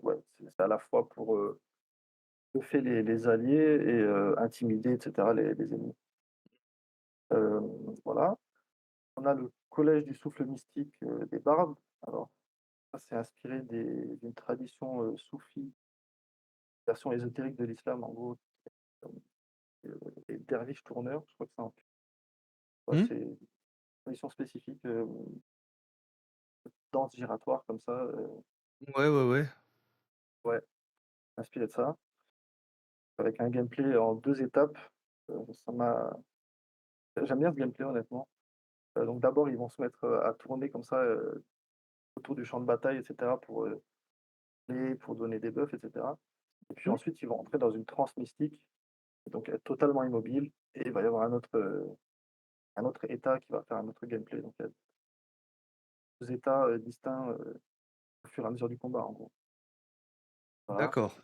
ouais, c'est à la fois pour, bluffer les alliés et intimider et cetera les ennemis. Voilà. On a le collège du souffle mystique, des bardes. Alors ça, c'est inspiré d'une tradition, soufie, version ésotérique de l'islam, en gros, les derviches tourneurs, je crois que c'est un ouais, Mmh. c'est une tradition spécifique, danse giratoire comme ça, Ouais, ouais, ouais. ouais, inspiré de ça, avec un gameplay en 2 étapes. Ça m'a J'aime bien ce gameplay honnêtement. Donc d'abord, ils vont se mettre, à tourner comme ça, autour du champ de bataille et cetera pour donner des buffs et cetera. Et puis Mmh. ensuite, ils vont entrer dans une transe mystique, et donc être totalement immobile et il va y avoir un autre état qui va faire un autre gameplay. Donc il y a 2 états, distincts, au fur et à mesure du combat en gros. Voilà. D'accord.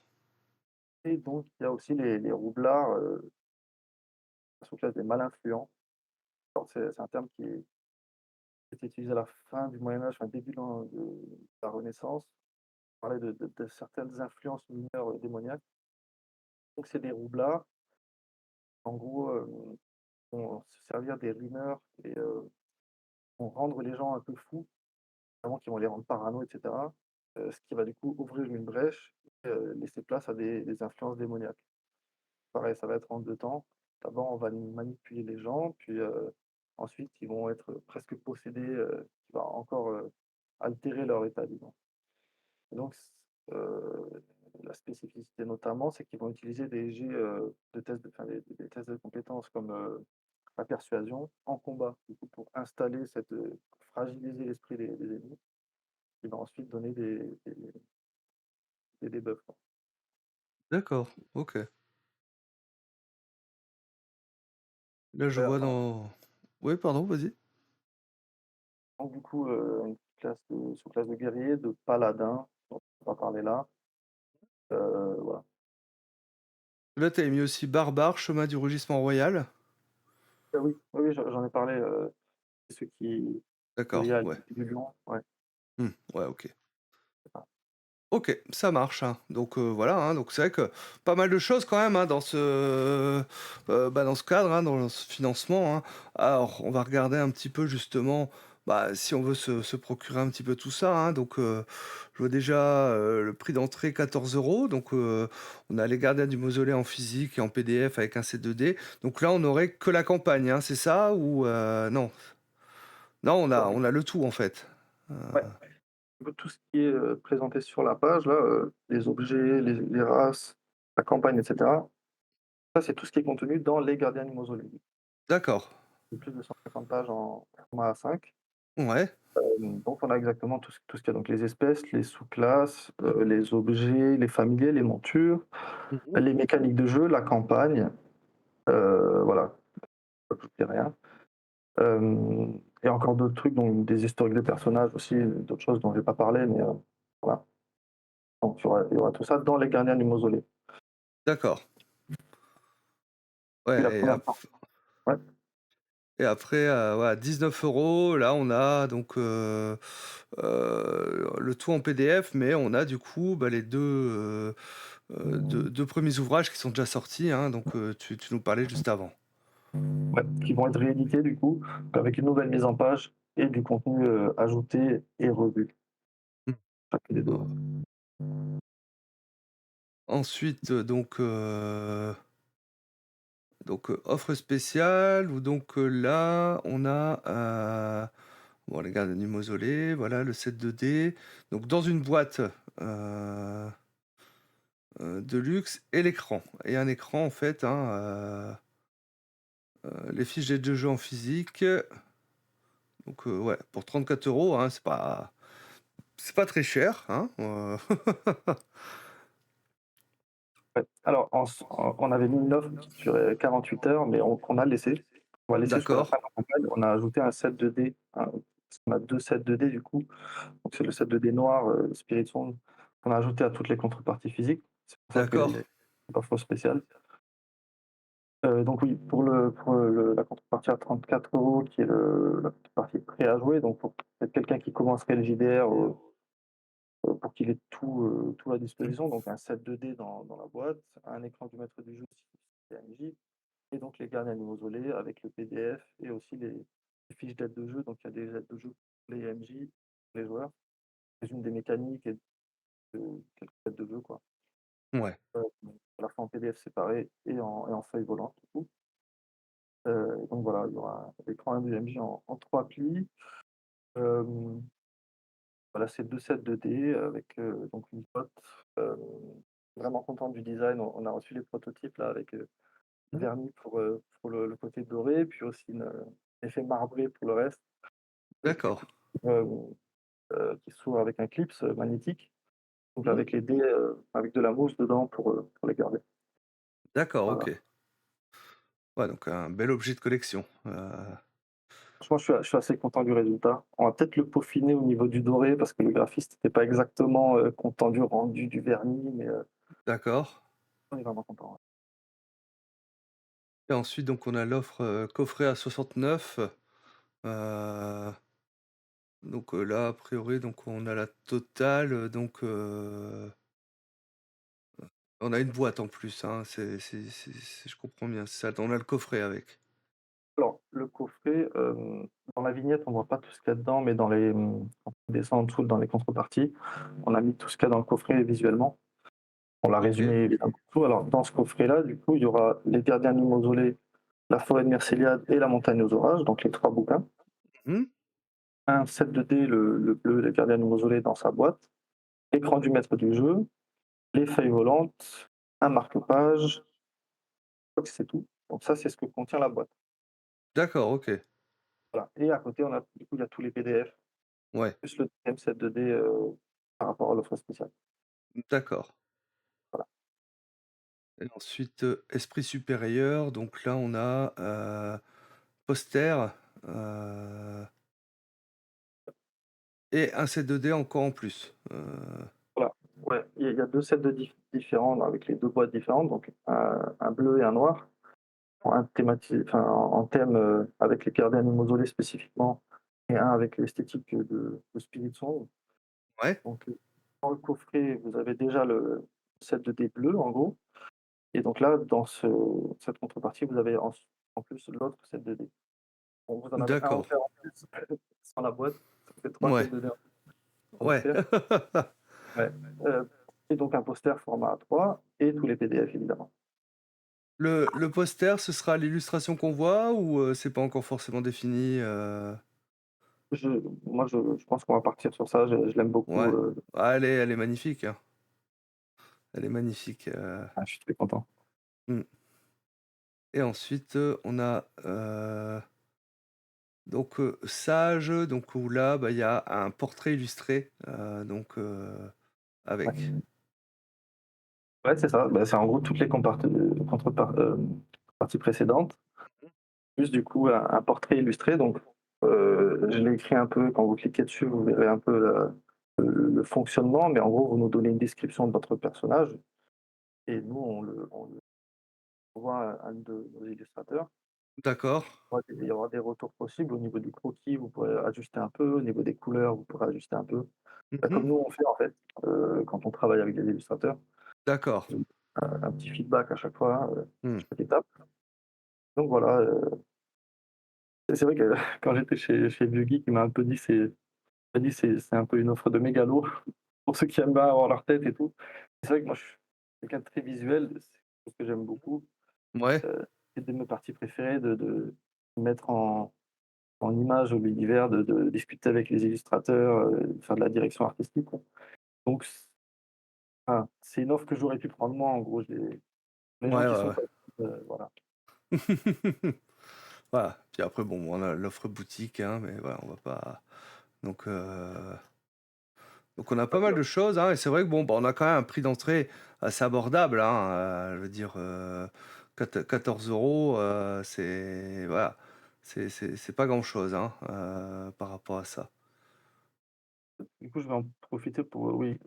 Et donc il y a aussi les roublards, la sous-classe des mal influents. Alors c'est un terme été utilisé à la fin du Moyen Âge, enfin début de la Renaissance. On parlait de certaines influences mineures, démoniaques. Donc c'est des roublards, en gros, vont se servir des rumeurs et vont rendre les gens un peu fous, vraiment qui vont les rendre parano et cetera, ce qui va du coup ouvrir une brèche et laisser place à des influences démoniaques. Pareil, ça va être en 2 temps. D'abord, on va manipuler les gens, puis, ensuite, ils vont être presque possédés, qui va encore, altérer leur état, disons. Et donc la spécificité notamment, c'est qu'ils vont utiliser des jets, de tests de enfin des tests de compétences comme, la persuasion en combat, du coup, pour installer fragiliser l'esprit des ennemis, qui va ensuite donner des debuffs, quoi. D'accord, OK. Là, je Ouais, vois enfin, dans oui, pardon, vas-y. donc du coup, une sous-classe de guerrier, de paladin, dont on va parler là, voilà. Là, tu avais mis aussi barbare, chemin du rugissement royal. Oui, oui, oui, j'en ai parlé, ceux qui D'accord, brillent à ouais. l'épée du lion, ouais, Mmh, ouais, OK. c'est ça. OK, ça marche, hein. Donc voilà, hein, donc c'est vrai que pas mal de choses quand même, hein, dans ce cadre, hein, dans ce financement, hein. Alors, on va regarder un petit peu justement, bah, si on veut se procurer un petit peu tout ça, hein. Donc je vois déjà, le prix d'entrée 14 €. Donc on a Les Gardiens du Mausolée en physique et en PDF avec un set 2D. Donc là, on aurait que la campagne, hein, c'est ça? Ou non? Non, Alors on a le tout en fait. Heu, ouais, du coup, tout ce qui est, présenté sur la page là, les objets, les races, la campagne et cetera, ça, c'est tout ce qui est contenu dans Les Gardiens du Mausolée. d'accord. C'est plus de 150 pages en format A5. Ouais. Donc on a exactement tout ce qu'il y a, donc les espèces, les sous-classes, les objets, les familiers, les montures, Mmh. les mécaniques de jeu, la campagne, voilà, pas tout et rien. Et encore d'autres trucs, donc des historiques de personnages aussi, d'autres choses dont j'ai pas parlé, mais voilà. Donc il y aura tout ça dans Les Gardiens du Mausolée. D'accord. Puis la Ouais première part, ouais, et après, voilà 19 €, là on a donc, le tout en PDF, mais on a du coup, bah, les 2 premiers ouvrages qui sont déjà sortis, hein, donc tu nous parlais juste avant. ouais, qui vont être réédités du coup, avec une nouvelle mise en page et du contenu, ajouté et revu, Mmh. chacun des 2, ouais. Ensuite, offre spéciale où donc, là on a, bon les Gardiens du Mausolée, voilà le set 2D, donc dans une boîte, heu de luxe et l'écran et un écran en fait, hein, les fiches d'aide de jeu en physique, donc ouais, pour 34 €, hein, c'est pas très cher, hein, Ouais. Alors on avait mis une offre qui durait 48 heures, mais on a laissé. On va laisser jusqu'à la D'accord, fin de la campagne. On a ajouté un set 2D, parce qu'on a 2 sets 2D du coup. Donc c'est le set 2D noir, Spirit Song, qu'on a ajouté à toutes les contreparties physiques. C'est pour ça qu'il y d'accord, a une offre spéciale. Donc oui, pour la contrepartie à 34 € qui est la contrepartie prêt à jouer, donc pour peut-être quelqu'un qui commencerait le JDR, pour qu'il ait tout à disposition, donc un set 2D dans la boîte, un écran du maître du jeu si c'est PNJ, et donc les gardiens du mausolée avec le PDF et aussi les fiches d'aide de jeu. Donc il y a des aides de jeu pour les MJ, les joueurs, résume des mécaniques et quelques aides de jeu, quoi. ouais, Donc à la fois en PDF séparé et en feuille volante du coup. Donc voilà, il y aura l'écran du MJ en 3 plis. Hem, voilà, c'est 2 sets 2D avec, donc une cote. Hem, Vraiment content du design. On a reçu les prototypes là avec, mmh, vernis pour le côté doré, puis aussi effet marbré pour le reste. Et puis d'accord, qui s'ouvre avec un clips, magnétique, donc mmh, avec les dés, avec de la mousse dedans pour les garder. d'accord, Voilà. OK. Ouais, donc un bel objet de collection, Franchement, je suis assez content du résultat. On va peut-être le peaufiner au niveau du doré parce que le graphiste n'était pas exactement, content du rendu du vernis, mais d'accord on est vraiment content, ouais. et ensuite donc on a l'offre, coffret à 69, heu Donc là, a priori, donc on a la totale, on a une boîte en plus, hein, je comprends bien, c'est ça, on a le coffret avec. Alors, le coffret, dans la vignette, on voit pas tout ce qu'il y a dedans, mais quand on descend en dessous dans les contreparties, on a mis tout ce qu'il y a dans le coffret visuellement. On l'a OK. résumé évidemment tout. Alors, dans ce coffret-là, du coup, il y aura Les Gardiens du Mausolée, La Forêt de Myrcéliade et La Montagne aux Orages, donc les 3 bouquins. Mmh. Un set 2D, le bleu, Les Gardiens du Mausolée dans sa boîte, l'écran du maître du jeu, les feuilles volantes, un marque-page, je crois que c'est tout. Donc ça, c'est ce que contient la boîte. D'accord, OK. Voilà, et à côté, du coup, il y a tous les PDF, Ouais, plus le 2 set 2D, par rapport à l'offre spéciale. d'accord. Voilà. Et ensuite, esprit supérieur, donc là, on a, poster, heu et un set 2D encore en plus. Voilà, ouais, il y a 2 sets de différents avec les 2 boîtes différentes, donc un bleu et un noir, en thème, avec les gardiens du mausolée spécifiquement et un avec l'esthétique de Spirit Song. Ouais, Donc, dans le coffret, vous avez déjà le set de dés bleu en gros, et donc là, dans cette contrepartie, vous avez en plus l'autre set de dés. Donc vous en avez un d'accord. offert en plus sans la boîte, ça fait 3 sets Ouais, de dés ouais. offerts. Ouais, et donc un poster format A3 et tous les PDF évidemment. Le poster, ce sera l'illustration qu'on voit ou, c'est pas encore forcément défini, Je moi je pense qu'on va partir sur ça, je l'aime beaucoup, Ouais. Ah, elle est magnifique, hein. Elle est magnifique, je suis très content. mmh et ensuite, on a, Sage, donc où là, bah, il y a un portrait illustré, avec. Ouais. Ouais, c'est ça, bah, c'est en gros toutes les parties précédentes, plus du coup un portrait illustré donc je l'ai écrit un peu, quand vous cliquez dessus, vous verrez un peu le fonctionnement, mais en gros, vous nous donnez une description de votre personnage et nous on le envoie à un de nos illustrateurs. D'accord. Ouais, il y aura des retours possibles au niveau du croquis, vous pourrez ajuster un peu, au niveau des couleurs, vous pourrez ajuster un peu. Bah, Mmh. comme nous on fait en fait, quand on travaille avec des illustrateurs, D'accord. un petit feedback à chaque fois, Mmh. chaque étape. Donc voilà, c'est vrai que quand j'étais chez Vieux Geek, il m'a dit: «C'est un peu une offre de mégalo pour ceux qui aiment bien avoir leur tête et tout». C'est vrai que moi je suis quelqu'un de très visuel, c'est quelque chose que j'aime beaucoup, Ouais. c'est une de mes parties préférées de mettre en image l'univers, de discuter avec les illustrateurs, de faire de la direction artistique, quoi. Donc c'est une offre que j'aurais pu prendre moi, en gros. Les gens Ouais, qui ouais, sont ouais. pas voilà. Voilà. Puis après, bon, on a l'offre boutique, hein, mais voilà, on va pas donc on a pas mal de choses, hein, et c'est vrai que bon, bah, on a quand même un prix d'entrée assez abordable, hein, je veux dire, 14 €, c'est voilà, c'est pas grand-chose, hein, par rapport à ça. Du coup, je vais en profiter pour, oui,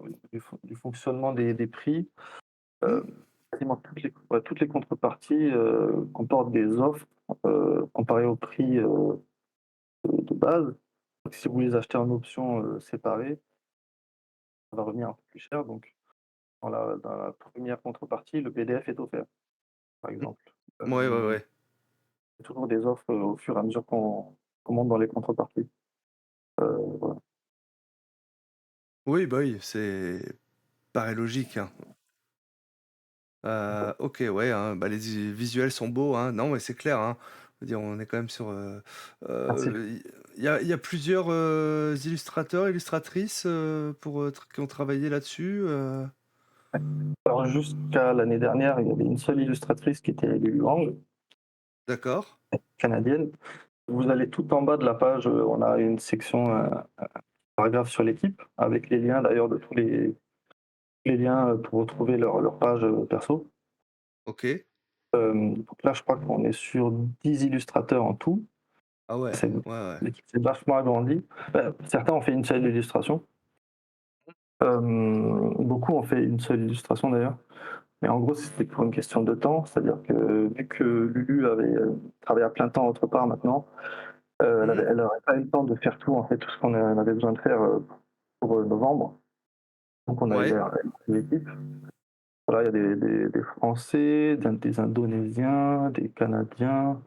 du fonctionnement des prix. Mmh. Quasiment toutes les contreparties, comportent des offres, comparées au prix, de base. Donc si vous les achetez en option, séparée, ça va revenir un peu plus cher. Donc dans la 1re contrepartie, le PDF est offert, par exemple. Mmh. Ouais, ouais, Il ouais. y a toujours des offres, au fur et à mesure qu'on monte dans les contreparties. Voilà. Oui, bah, oui, c'est paraît logique, hein. OK, ouais, hein, bah, les visuels sont beaux, hein. Non, mais c'est clair, hein. Je veux dire, on est quand même sur, Merci. il y a plusieurs, illustrateurs, illustratrices, pour, qui ont travaillé là-dessus, Alors jusqu'à l'année dernière, il y avait une seule illustratrice qui était Lulu Wang, D'accord, canadienne. Vous allez tout en bas de la page, on a une section, un paragraphe sur l'équipe, avec les liens d'ailleurs de tous les liens, pour retrouver leur page, perso. OK. Donc là, je crois qu'on est sur 10 illustrateurs en tout. Ah ouais, C'est ouais, ouais. L'équipe s'est vachement agrandie. Certains ont fait une seule illustration. Beaucoup ont fait une seule illustration d'ailleurs. Mais en gros, c'était pour une question de temps. C'est-à-dire que vu que Lulu avait travaillé à plein temps autre part maintenant, Mmh. elle aurait pas eu le temps de faire tout, en fait, tout ce on avait besoin de faire, pour, novembre. Donc on a Ouais. élargi l'équipe. Voilà, il y a des Français, des Indonésiens, des Canadiens,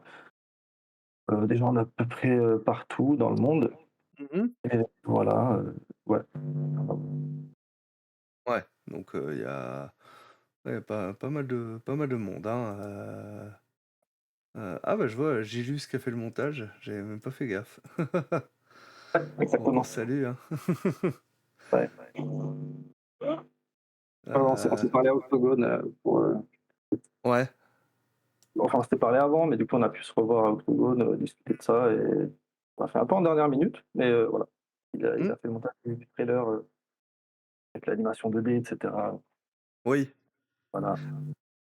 des gens d'à peu près, partout dans le monde Mmh. et voilà, ouais. Ouais, donc il y a ouais, pas mal de monde, hein, ah bah, je vois Gilus qui a fait le montage, j'avais même pas fait gaffe. On Exactement, salue, hein. ouais. On s'est Heu, parlé à Octogone, pour, ouais. enfin on s'était parlé avant, mais du coup on a pu se revoir à Octogone, discuter de ça et on a fait un peu en dernière minute, mais voilà. Il Mmh. a fait le montage du trailer, avec l'animation 2D et cetera, Oui. voilà.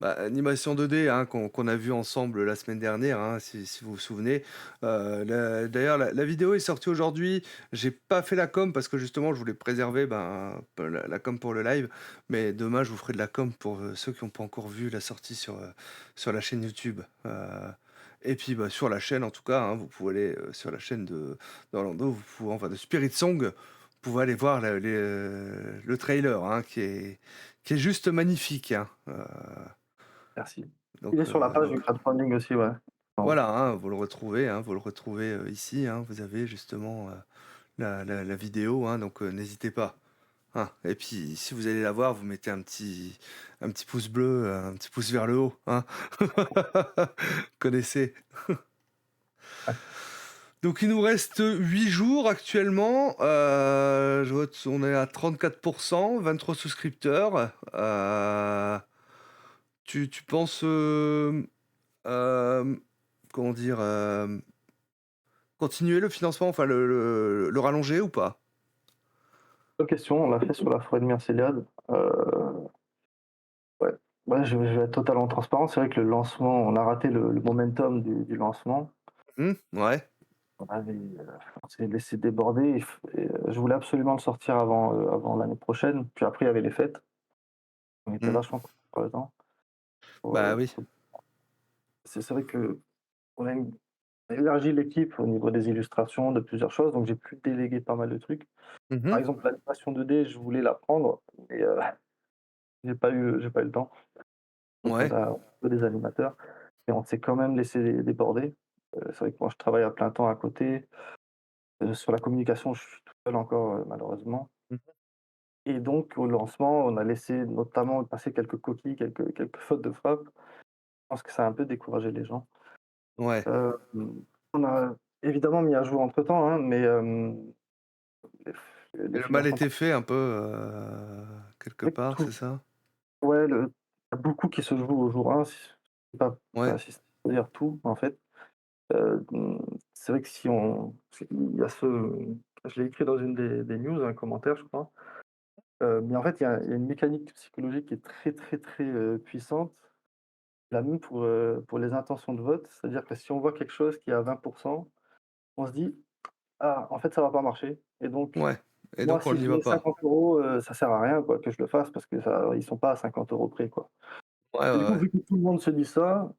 Bah, animation 2D, hein, qu'on a vu ensemble la semaine dernière, hein, si vous vous souvenez. D'ailleurs, la vidéo est sortie aujourd'hui. J'ai pas fait la com parce que justement, je voulais préserver ben, la com pour le live. Mais demain, je vous ferai de la com pour ceux qui n'ont pas encore vu la sortie sur la chaîne YouTube. Et puis bah, sur la chaîne, en tout cas, hein, vous pouvez aller sur la chaîne d'Orlando, enfin de Spirit Song. Vous pouvez aller voir le trailer, hein, qui est juste magnifique, hein. Merci. Il est Donc, sur la page du crowdfunding aussi, ouais. Non. voilà, hein, vous le retrouvez ici, hein, vous avez justement la vidéo, hein, donc n'hésitez pas, hein. Et puis si vous allez la voir, vous mettez un petit pouce bleu, un petit pouce vers le haut, hein. Connaissez. Ouais. Donc il nous reste 8 jours actuellement. Je vois on est à 34%, 23 souscripteurs. Tu penses, euh, comment dire, continuer le financement, enfin le rallonger ou pas? Bonne question, on l'a fait sur la forêt de Myrcéliade. Ouais, ouais, je vais être totalement transparent. C'est vrai que le lancement, on a raté le momentum du lancement. Mmh, ouais. On avait, on s'est laissé déborder et je voulais absolument le sortir avant l'année prochaine. Puis après, il y avait les fêtes. On était Mmh. vachement coupés par le temps. Pour, Bah oui. c'est vrai qu'on a on a élargi l'équipe au niveau des illustrations, de plusieurs choses, donc j'ai pu déléguer pas mal de trucs. Par Mmh. exemple, l'animation 2D, je voulais la prendre, mais j'ai pas eu le temps. Donc Ouais. on a peu des animateurs et on s'est quand même laissé déborder. C'est vrai que moi je travaille à plein temps à côté. Sur la communication, je suis tout seul encore, malheureusement Mmh. et donc au lancement, on a laissé notamment passer quelques coquilles, quelques fautes de frappe. Je pense que ça a un peu découragé les gens. Ouais. On a évidemment mis à jour entre-temps, hein, mais Et les le mal financements, était fait un peu, quelque avec part, tout, c'est ça? ouais, il y a beaucoup qui se joue au jour 1, si c'est pas, Ouais. enfin, si c'est dire tout en fait. Mmh, c'est vrai que si on il y a je l'ai écrit dans une des news, un commentaire, je crois. Mais en fait, il y a une mécanique psychologique qui est très, très, très, puissante. La même pour les intentions de vote. C'est-à-dire que si on voit quelque chose qui est à 20, on se dit: «Ah, en fait, ça va pas marcher et donc Ouais. Et moi, donc on si n'y je va mets pas. 50 €, ça sert à rien quoi, que je le fasse parce que ça ils sont pas à 50 € près, quoi». Ouais, Et du ouais, coup, ouais. vu que tout le monde se dit ça,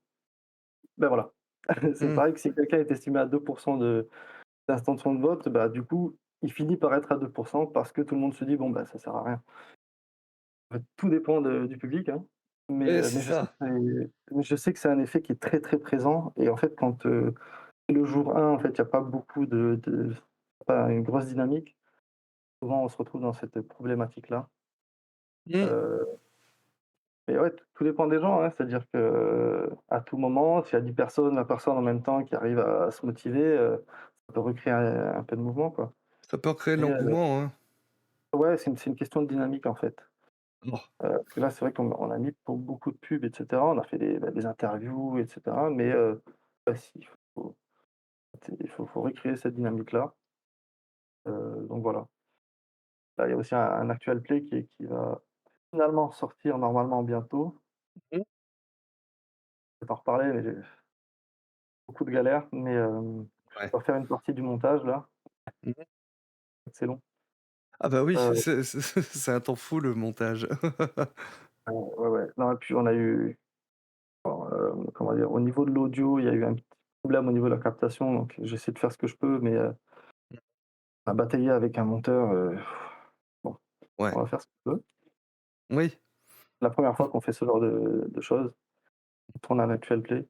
ben voilà. C'est Mmh. pareil que si quelqu'un est estimé à 2 de d'intention de vote, bah, du coup, il finit par être à 2 parce que tout le monde se dit: «Bon, bah, ça sert à rien». En fait, tout dépend du public, hein, Ouais, c'est mais ça. je sais que c'est un effet qui est très, très présent et en fait, quand, le jour 1, en fait, il y a pas beaucoup pas une grosse dynamique, souvent on se retrouve dans cette problématique-là. Mmh. Heu et ouais, tout dépend des gens, hein, c'est-à-dire qu'à tout moment, s'il y a 10 personnes, 20 personnes en même temps qui arrivent à se motiver, ça peut recréer un peu de mouvement, quoi. Ça peut créer de Mais l'engouement, hein. ouais, c'est une question de dynamique, en fait. Oh. Parce que là, c'est vrai qu'on a mis pour beaucoup de pubs et cetera. On a fait des interviews et cetera, mais bah, si, faut faut recréer cette dynamique-là. Donc voilà. Là, il y a aussi un actual play qui va finalement sortir normalement bientôt. Mmh. Je vais t'en reparler, mais j'ai beaucoup de galères, mais je Ouais. dois faire une partie du montage là, Mmh. c'est long. Ah bah oui, Heu, c'est un temps fou le montage. ouais, ouais. Non et puis on a eu, comment dire? Au niveau de l'audio, il y a eu un petit problème au niveau de la captation, donc j'essaie de faire ce que je peux, mais à batailler avec un monteur, bon, Ouais. on va faire ce qu'on peut. Oui. La première fois qu'on fait ce genre de choses, on tourne un actual play,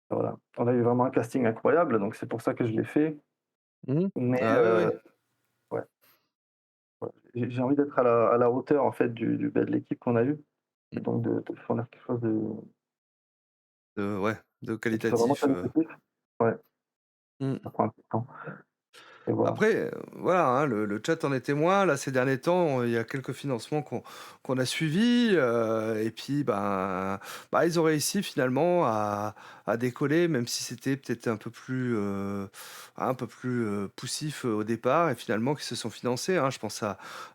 voilà. On a eu vraiment un casting incroyable, donc c'est pour ça que je l'ai fait, Mmh. mais Ah ouais, ouais. ouais, ouais, j'ai envie d'être à la hauteur, en fait, de l'équipe qu'on a eue et Mmh. donc de fournir quelque chose Ouais, de qui soit vraiment qualitatif. qualitatif. Ouais, ça Mmh. prend un peu de temps et voilà. Après, voilà, hein, le chat en est témoin. Là, ces derniers temps, il y a quelques financements qu'on a suivis, et puis, bah, ils ont réussi finalement à décoller, même si c'était peut-être un peu plus, poussif, au départ et finalement qui se sont financés, hein. Je pense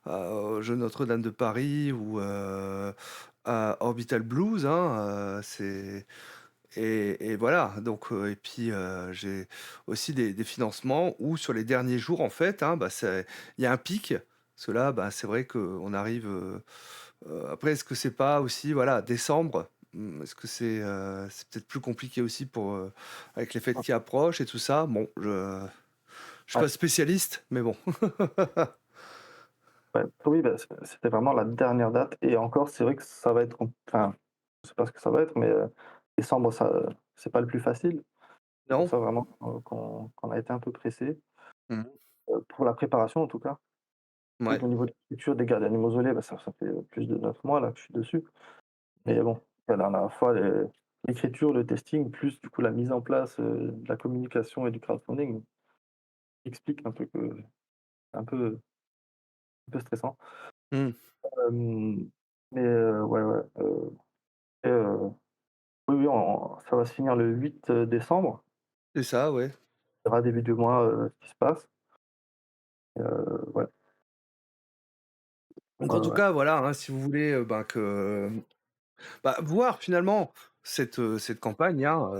au jeu Notre-Dame de Paris ou, à Orbital Blues, hein, c'est et voilà, donc et puis, j'ai aussi des financements où sur les derniers jours, en fait, hein, bah, c'est il y a un pic. Parce que là, bah, c'est vrai qu'on arrive, après est-ce que c'est pas aussi, voilà, décembre? Est-ce que c'est peut-être plus compliqué aussi avec les fêtes qui approchent et tout ça? Bon, je suis Ouais, pas spécialiste, mais bon. ouais, oui, bah, c'était vraiment la dernière date et encore, c'est vrai que ça va être enfin, je sais pas ce que ça va être, mais décembre, ça c'est pas le plus facile. C'est pour Non? ça vraiment, qu'on a été un peu pressés, Mmh. pour la préparation en tout cas. Ouais. Au niveau de l'écriture des gardiens du mausolée, bah, ça fait plus de 9 mois là que je suis dessus. Mmh. Mais bon, la dernière fois, l'écriture, le testing, plus du coup la mise en place, de la communication et du crowdfunding explique un peu que c'est un peu stressant. Mmh. Hem, mais ouais, ouais, et oui, oui, ça va se finir le 8 décembre. C'est ça, ouais. On verra début du mois, ce qui se passe. Ouais, Donc ouais, en tout ouais. cas, voilà, hein, si vous voulez, voir finalement cette campagne, hein,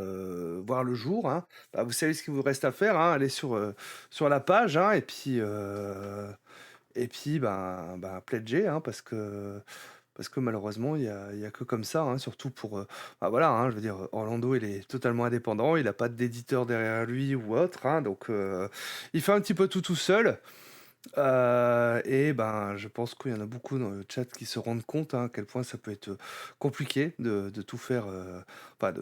voir le jour, hein, bah, vous savez ce qu'il vous reste à faire, hein, allez sur la page, hein, et puis, pledger, hein, parce que malheureusement il y a que comme ça, hein, surtout pour, voilà, hein, je veux dire, Orlando, il est totalement indépendant, il a pas d'éditeur derrière lui ou autre, hein, donc il fait un petit peu tout seul. Et ben, je pense qu'il y en a beaucoup dans le chat qui se rendent compte, hein, à quel point ça peut être, compliqué de tout faire, enfin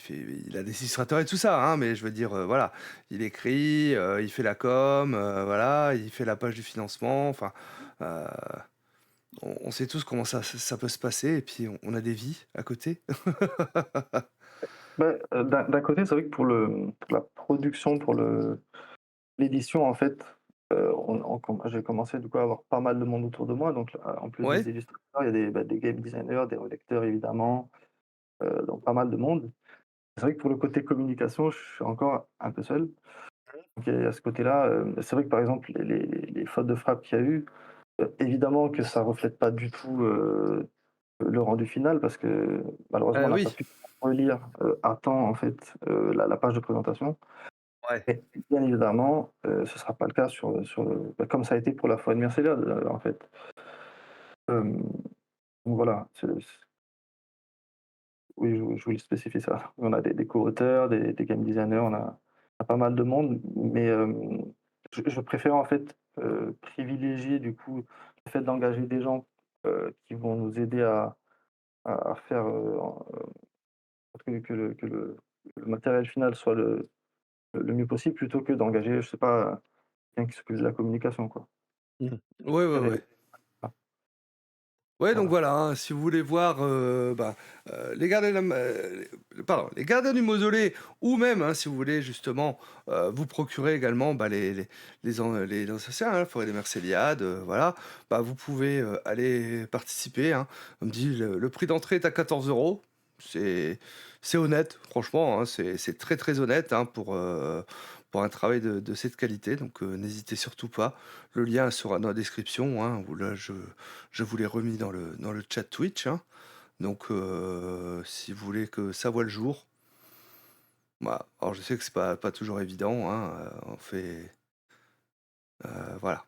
il a des illustrateurs et tout ça, hein, mais je veux dire, voilà, il écrit, il fait la com, voilà, il fait la page du financement, enfin, heu, on sait tous comment ça peut se passer et puis on a des vies à côté. Bah, d'un côté, c'est vrai que pour la production, pour l'édition, en fait, j'ai commencé du coup à avoir pas mal de monde autour de moi, donc en plus Ouais, des illustrateurs, il y a des game designers, des rédacteurs évidemment, donc pas mal de monde. C'est vrai que pour le côté communication, je suis encore un peu seul. Donc il y a ce côté-là, c'est vrai que par exemple les fautes de frappe qu'il y a eu, évidemment que ça reflète pas du tout, le rendu final parce que malheureusement on n'a pas oui, pu relire, à temps en fait, la page de présentation. ouais. Et bien évidemment, ce sera pas le cas sur le bah, comme ça a été pour la foi de Mercelia, en fait. Hem, donc voilà, oui, je voulais spécifier ça. On a des co-auteurs, des game designers, on a pas mal de monde, mais je préfère en fait, privilégier du coup le fait d'engager des gens, qui vont nous aider à faire, que le matériel final soit le mieux possible plutôt que d'engager, je sais pas, quelqu'un qui s'occupe de la communication, quoi. Mmh. Ouais, ouais, ouais. Ouais, donc Voilà. voilà, hein, si vous voulez voir, les gardiens de la ma les gardiens du mausolée ou même, hein, si vous voulez justement, vous procurer également, les anciens, hein, la forêt des Mercéliades, voilà, vous pouvez, aller participer, hein. On me dit le prix d'entrée est à 14 €. C'est c'est honnête, franchement, hein, c'est très, très honnête, hein, pour un travail de cette qualité, donc n'hésitez surtout pas. Le lien sera dans la description, hein, où là je vous l'ai remis dans le chat Twitch, hein. Donc, si vous voulez que ça voit le jour, alors je sais que c'est pas toujours évident, hein, on fait, voilà.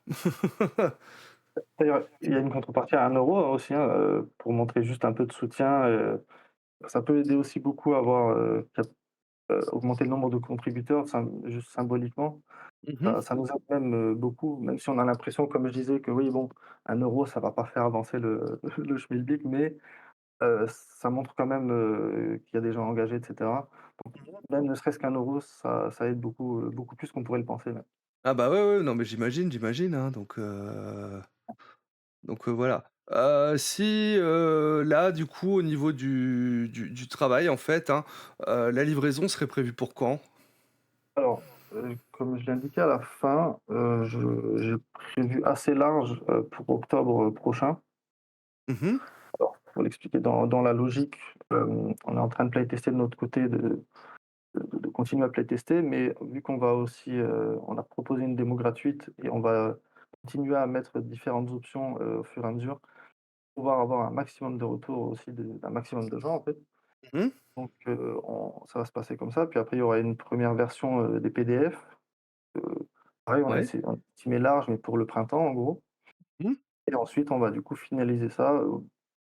D'ailleurs, il y a une contrepartie à 1 € aussi, hein, pour montrer juste un peu de soutien, ça peut aider aussi beaucoup à avoir, augmenter le nombre de contributeurs, juste symboliquement. Mmh. Ça nous aide même, beaucoup, même si on a l'impression, comme je disais, que oui, bon, 1 € ça va pas faire avancer le le schmilblick, mais ça montre quand même, qu'il y a des gens engagés et cetera. Donc même ne serait-ce qu'1 €, ça aide beaucoup, beaucoup plus qu'on pourrait le penser même. Ah bah, ouais, ouais, non mais j'imagine, hein, voilà. Si, là, du coup, au niveau du travail, en fait, hein, la livraison serait prévue pour quand? Alors, comme je l'ai indiqué à la fin, je j'ai prévu assez large, pour octobre, prochain. Mmh. Alors, pour l'expliquer dans la logique, on est en train de playtester de notre côté, de continuer à playtester, mais vu qu'on va aussi, on a proposé une démo gratuite et on va continuer à mettre différentes options, au fur et à mesure, pour pouvoir avoir un maximum de retours aussi d'un maximum de gens, en fait. Mmh. Donc, on ça va se passer comme ça, puis après il y aura une première version, des PDF. Heu, Pareil, on a estimé large, mais pour le printemps, en gros, Mmh. et ensuite on va du coup finaliser ça,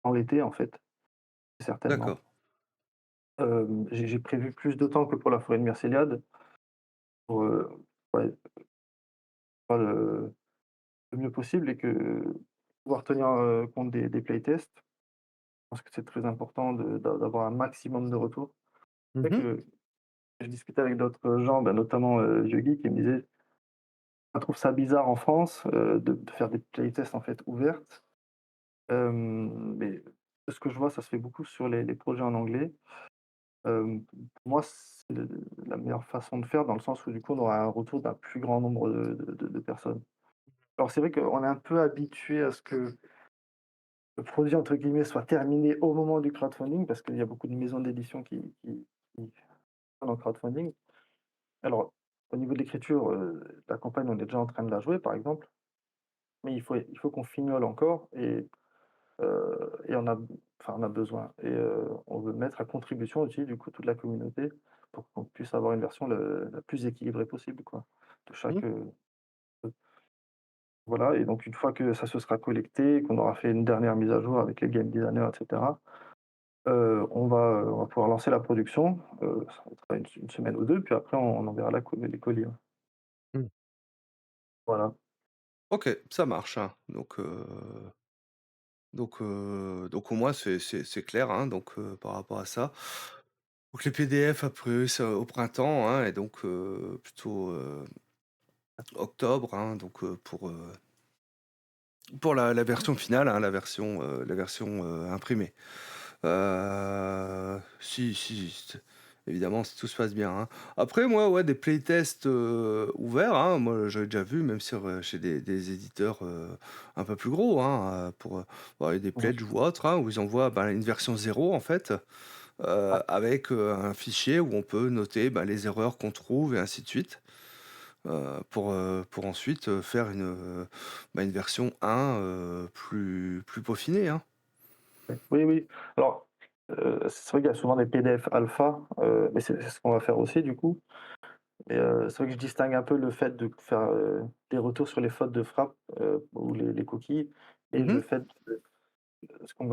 dans l'été, en fait, certainement. D'accord. J'ai prévu plus de temps que pour la forêt de Myrcéliade pour, ouais, faire le mieux possible et que pouvoir tenir, compte des playtests. Je pense que c'est très important d'avoir un maximum de retours. C'est vrai Mmh. que je discutais avec d'autres gens, bah, notamment, Yogi qui me disait: «On trouve ça bizarre en France, de faire des playtests en fait ouvertes». Mais de ce que je vois, ça se fait beaucoup sur les projets en anglais. Pour moi, c'est la meilleure façon de faire dans le sens où du coup, on aura un retour d'un plus grand nombre de personnes. Alors c'est vrai qu'on est un peu habitué à ce que le produit entre guillemets «soit terminé» au moment du crowdfunding parce qu'il y a beaucoup de maisons d'édition qui font le crowdfunding. Alors, au niveau de l'écriture, la campagne, on est déjà en train de la jouer, par exemple, mais il faut qu'on fignole encore et on a besoin et on veut mettre à contribution aussi, du coup, toute la communauté pour qu'on puisse avoir une version la plus équilibrée possible, quoi, de chaque, Mmh. voilà. Et donc une fois que ça se sera collecté, qu'on aura fait une dernière mise à jour avec les game designers et cetera, on va pouvoir lancer la production, ça mettra une semaine ou 2, puis après on enverra les colis, ouais. Mmh. Voilà. OK, ça marche, hein. Donc au moins c'est clair, hein, par rapport à ça. Donc les PDF après c'est au printemps, hein, et plutôt, octobre, hein, pour la version finale, hein, la version, imprimée. Si évidemment, si tout se passe bien, hein. Après moi, ouais, des playtests, ouverts, hein, moi j'avais déjà vu même chez des éditeurs, un peu plus gros, hein, bah, des Mmh. pledges ou autres, hein, où ils envoient, ben, une version zéro en fait, Ouais. avec, un fichier où on peut noter, bah, les erreurs qu'on trouve et ainsi de suite, pour ensuite, faire une version 1, plus peaufinée, hein. Ouais. Oui, oui. Alors, c'est vrai qu'il y a souvent des PDF alpha, mais c'est ce qu'on va faire aussi du coup. Mais, c'est vrai que je distingue un peu le fait de faire, des retours sur les fautes de frappe, ou les coquilles et le Mmh. fait ce qu'on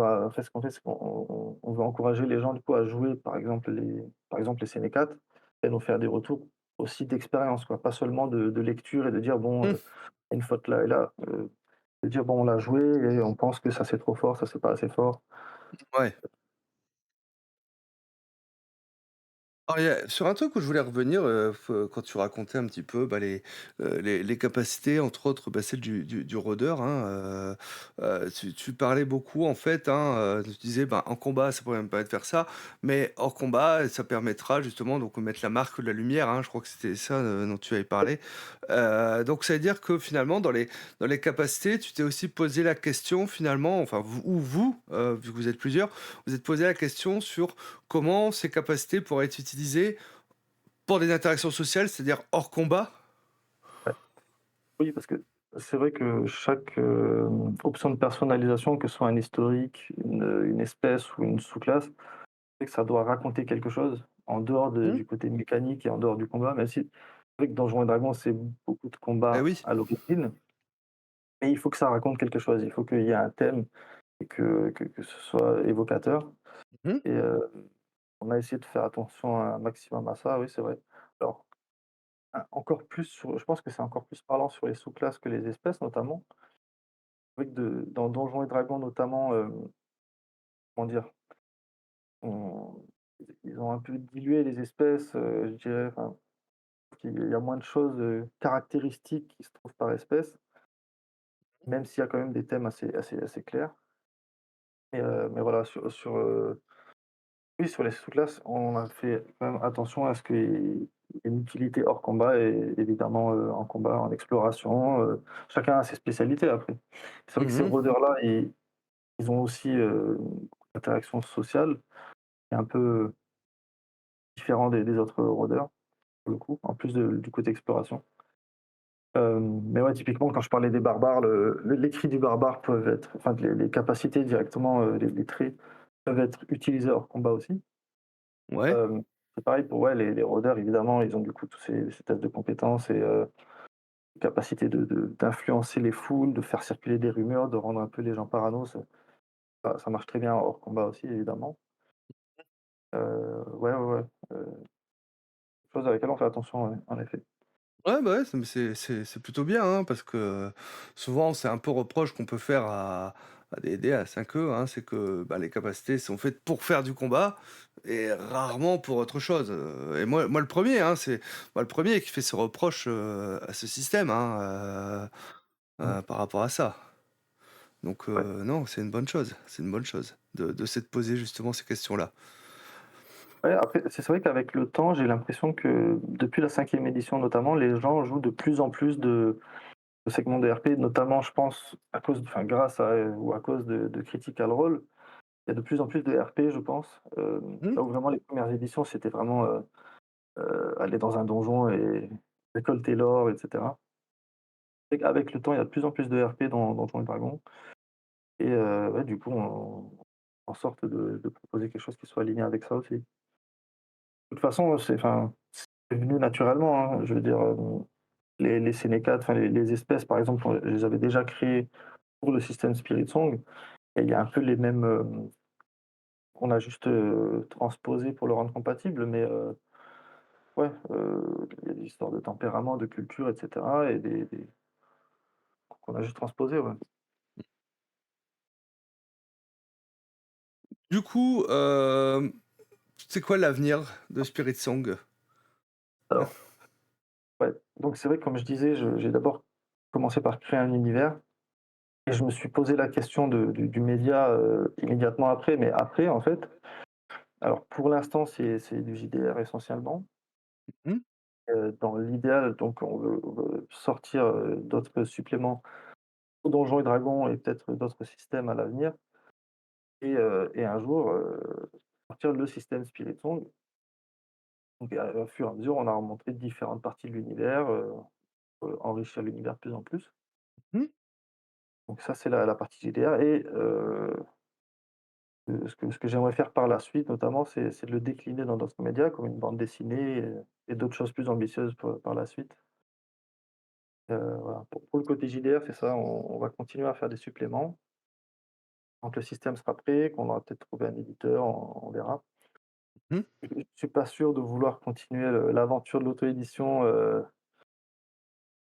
fait, c'est qu'on veut encourager les gens du coup à jouer par exemple les Séné4 et nous faire des retours aussi d'expérience quoi, pas seulement de lecture et de dire: «Bon, Mmh. il y a une faute là et là», de dire: «Bon, on l'a joué et on pense que ça c'est trop fort, ça c'est pas assez fort». Ouais. Alors, sur un truc où je voulais revenir, quand tu racontais un petit peu, bah, les capacités, entre autres, bah, celles du rôdeur, hein, tu parlais beaucoup, en fait, hein, tu disais, ben, en combat, ça pourrait me permettre de faire ça, mais hors combat, ça permettra justement donc de mettre la marque de la lumière, hein, je crois que c'était ça, dont tu avais parlé. Donc ça veut dire que finalement, dans les capacités, tu t'es aussi posé la question finalement, enfin vous, vu que vous êtes plusieurs, vous êtes posé la question sur comment ces capacités pourraient être utilisées pour des interactions sociales, c'est-à-dire hors combat? Ouais. Oui, parce que c'est vrai que chaque, option de personnalisation, que ce soit un historique, une espèce ou une sous-classe, c'est que ça doit raconter quelque chose en dehors Mmh. du côté mécanique et en dehors du combat, même si c'est vrai que Donjons& et Dragons, c'est beaucoup de Eh combats oui. à l'origine, mais il faut que ça raconte quelque chose. Il faut qu'il y ait un thème et que ce soit évocateur Mmh. et on a essayé de faire attention un maximum à ça, oui, c'est vrai. Alors, encore plus sur je pense que c'est encore plus parlant sur les sous-classes que les espèces notamment. Avec dans Donjons& et Dragons notamment, comment dire? On Ils ont un peu dilué les espèces, je dirais, enfin, qu'il y a moins de choses, caractéristiques qui se trouvent par espèce, même s'il y a quand même des thèmes assez clairs. Mais voilà, oui, sur les sous-classes, on a fait quand même attention à ce qu'il y ait une utilité hors combat et évidemment, en combat, en exploration, chacun a ses spécialités après. C'est vrai que ces Mmh. rôdeurs-là, ils ont aussi, une interaction sociale qui est un peu différent des autres rôdeurs, pour le coup, en plus du côté exploration. Mais ouais, typiquement, quand je parlais des barbares, les cris du barbare peuvent être enfin, les capacités directement, les traits peuvent être utilisés hors combat aussi. Ouais. C'est pareil pour ouais, les rôdeurs, évidemment, ils ont du coup tous ces tests de compétences et capacité d'influencer les foules, de faire circuler des rumeurs, de rendre un peu les gens parano, ça marche très bien hors combat aussi, évidemment. Ouais, ouais, ouais, chose à laquelle on fait attention, ouais, en effet. Ouais, bah, ouais, c'est plutôt bien, hein, parce que souvent, c'est un peu reproche qu'on peut faire à des dés à 5e, hein, c'est que, bah, les capacités sont faites pour faire du combat et rarement pour autre chose, et moi le premier, hein, c'est moi le premier qui fait ce reproche, à ce système, hein, Mmh. par rapport à ça. Donc Ouais. non, c'est une bonne chose de s'être posé justement ces questions-là. Ouais, après, c'est vrai qu'avec le temps, j'ai l'impression que depuis la 5e édition notamment, les gens jouent de plus en plus de segments de RP, notamment, je pense, à cause enfin, grâce à, ou à cause de Critical Role. Il y a de plus en plus de RP, je pense. Mmh. Là où vraiment les premières éditions, c'était vraiment, aller dans un donjon et récolter l'or et cetera. Avec le temps, il y a de plus en plus de RP dans Donjons& et Dragons et ouais, du coup, on en sorte de proposer quelque chose qui soit aligné avec ça aussi. De toute façon, c'est venu naturellement, hein. Je veux dire, les Sénécates, enfin les espèces, par exemple, on les avait déjà créées pour le système Spirit Song et il y a un peu les mêmes, on a juste, transposé pour le rendre compatible, mais ouais, il y a des histoires de tempérament, de culture et cetera et des qu'on a juste transposé, ouais. Du coup, c'est quoi l'avenir de Spirit Song? Alors, ouais, donc c'est vrai que comme je disais, j'ai d'abord commencé par créer un univers et je me suis posé la question du média, immédiatement après, mais après, en fait. Alors pour l'instant, c'est du JDR essentiellement. Mmh. Dans l'idéal, donc on veut sortir, d'autres suppléments aux Donjons& et Dragons et peut-être d'autres systèmes à l'avenir et un jour, sortir le système Spirit Song. Donc au fur et à mesure, on a remonté différentes parties de l'univers, enrichir l'univers de plus en plus. Mmh. Donc ça, c'est la partie JDR et ce que j'aimerais faire par la suite notamment, c'est de le décliner dans d'autres médias comme une bande dessinée et d'autres choses plus ambitieuses par la suite. Voilà, pour le côté JDR, c'est ça, on va continuer à faire des suppléments. Quand le système sera prêt, qu'on aura peut-être trouvé un éditeur, on verra. Mmh. Je suis pas sûr de vouloir continuer l'aventure de l'auto-édition, Ouais.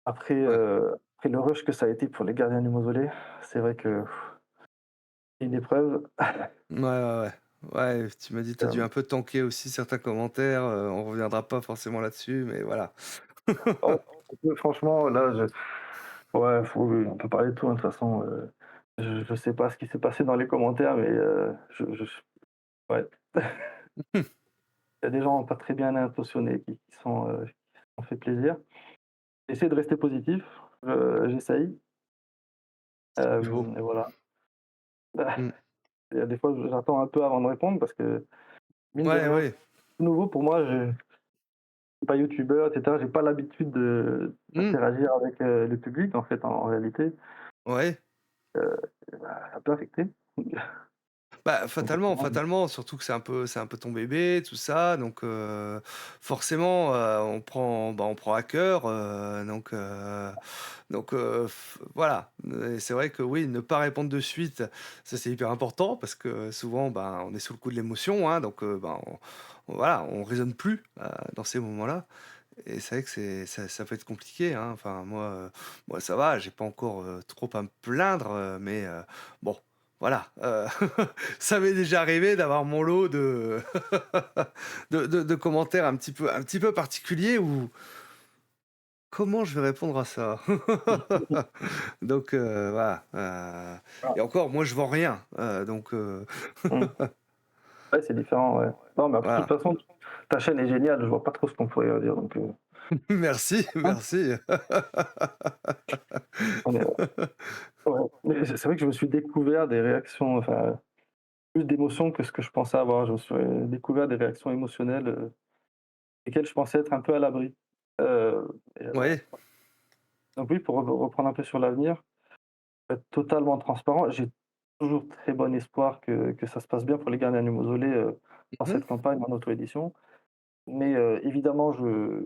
après le rush que ça a été pour les Gardiens du Mausolée. C'est vrai que c'est une épreuve. Ouais, ouais, ouais. Ouais, tu m'as dit, tu as dû Hem, un peu tanker aussi certains commentaires, on reviendra pas forcément là-dessus, mais voilà. oh, franchement, là, ouais, oui, on peut parler de tout, hein, de toute façon, je sais pas ce qui s'est passé dans les commentaires, mais ouais. Il y a des gens pas très bien intentionnés qui se sont fait plaisir. J'essaie de rester positif, j'essaye, Ce qu'il faut. et voilà. Mmh. Il y a des fois, j'attends un peu avant de répondre parce que, mine de Ouais, rien, ouais. c'est nouveau pour moi, je suis pas youtubeur et cetera, j'ai pas l'habitude Mmh. d'interagir avec, le public en fait, en réalité, Ouais. bah, ça peut affecter. Bah, Donc fatalement, surtout que c'est un peu ton bébé, tout ça, donc forcément, on prend à cœur, f voilà, et c'est vrai que oui, ne pas répondre de suite, ça c'est hyper important parce que souvent, ben, on est sous le coup de l'émotion, hein, donc ben, voilà, on raisonne plus, dans ces moments-là, et c'est vrai que ça peut être compliqué, hein. Enfin moi ça va, j'ai pas encore, trop à me plaindre, mais bon, voilà, ça m'est déjà arrivé d'avoir mon lot de de commentaires un petit peu particuliers où comment je vais répondre à ça? Donc voilà, voilà. et encore moi je vends rien, Mmh. Ouais, c'est différent, ouais. Non, mais après, de toute voilà. façon, ta chaîne est géniale, je vois pas trop ce qu'on pourrait dire, donc Merci, hein, merci. on est ouais. Mais c'est vrai que je me suis découvert des réactions, enfin, plus d'émotions que ce que je pensais avoir. Je me suis, découvert des réactions émotionnelles, desquelles je pensais être un peu à l'abri. Voilà. Oui. Donc oui, pour reprendre un peu sur l'avenir, être totalement transparent, j'ai toujours très bon espoir que ça se passe bien pour les gardiens du mausolée, dans Mmh. cette campagne en auto-édition. Mais évidemment, je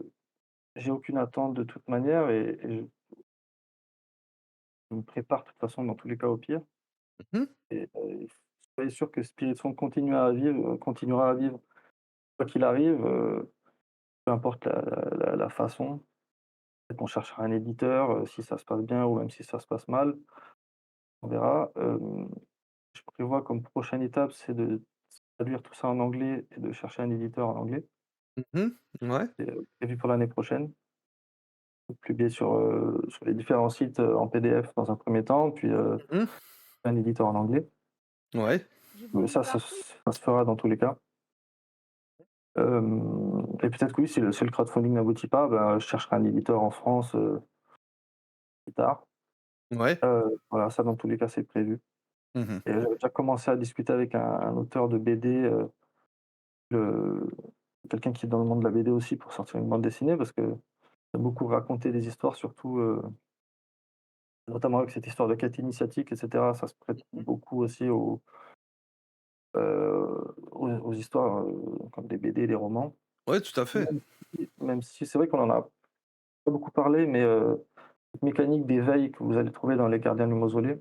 j'ai aucune attente de toute manière et je me prépare de toute façon dans tous les cas au pire Mmh. et soyez sûr que Spirit Song continuera à vivre quoi qu'il arrive, peu importe la façon. Peut-être qu'on cherchera un éditeur, si ça se passe bien ou même si ça se passe mal, on verra. Je prévois comme prochaine étape, c'est de traduire tout ça en anglais et de chercher un éditeur en anglais. Mmh. Ouais. C'est, prévu pour l'année prochaine. Publier sur les différents sites, en PDF dans un premier temps, puis, Mmh. un éditeur en anglais. Ouais. Mais ça se fera dans tous les cas. Et peut-être que oui, si le crowdfunding n'aboutit pas, ben, je chercherai un éditeur en France, plus tard. Ouais. Voilà, ça dans tous les cas, c'est prévu. Mmh. Et j'avais déjà commencé à discuter avec un auteur de BD, le quelqu'un qui est dans le monde de la BD aussi pour sortir une bande dessinée parce que j'aime beaucoup raconter des histoires, surtout, notamment avec cette histoire de quête initiatique et cetera. Ça se prête beaucoup aussi aux histoires, comme des BD, des romans. Ouais, tout à fait. Même si c'est vrai qu'on en a pas beaucoup parlé, mais cette mécanique d'éveil que vous allez trouver dans Les Gardiens du Mausolée,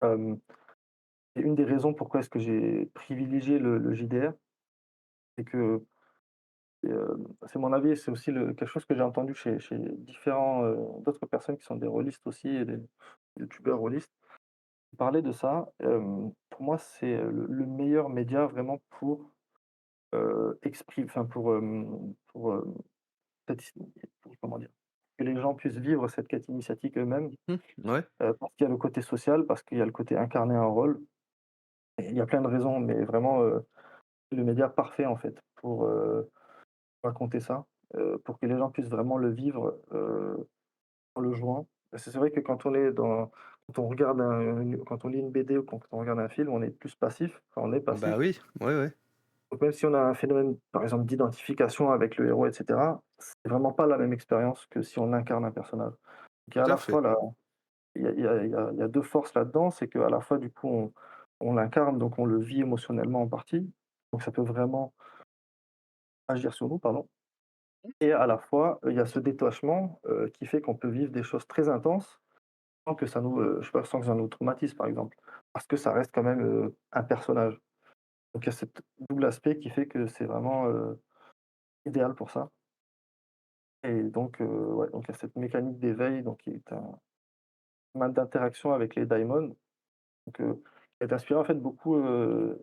hem, c'est une des raisons pourquoi est-ce que j'ai privilégié le JDR. C'est que, c'est mon avis et c'est aussi quelque chose que j'ai entendu chez différents, d'autres personnes qui sont des rôlistes aussi et des youtubeurs rôlistes. Parler de ça, pour moi, c'est, le meilleur média vraiment pour, enfin cette pour comment dire? Que les gens puissent vivre cette quête initiatique eux-mêmes, Mmh. Ouais. parce qu'il y a le côté social, parce qu'il y a le côté incarner un rôle et il y a plein de raisons, mais vraiment, le média parfait, en fait, pour, raconter ça, pour que les gens puissent vraiment le vivre, en le jouant. Parce que c'est vrai que quand on regarde quand on lit une BD ou quand on regarde un film, on est plus passif, enfin on est Bah passif. oui, ouais, ouais. Donc même si on a un phénomène, par exemple, d'identification avec le héros et cetera, c'est vraiment pas la même expérience que si on incarne un personnage. Donc il y a à Tout à la fait. fois la il y a 2 forces là-dedans, c'est qu'à la fois, du coup, on l'incarne, donc on le vit émotionnellement en partie, donc ça peut vraiment agir sur nous, pardon, et à la fois, il y a ce détachement, qui fait qu'on peut vivre des choses très intenses sans que ça nous, je sais pas, sans que ça nous traumatise, par exemple, parce que ça reste quand même, un personnage. Donc il y a cet double aspect qui fait que c'est vraiment, idéal pour ça et donc ouais, donc il y a cette mécanique d'éveil, donc qui est un mal d'interaction avec les daimons. Donc, qui est inspiré en fait beaucoup,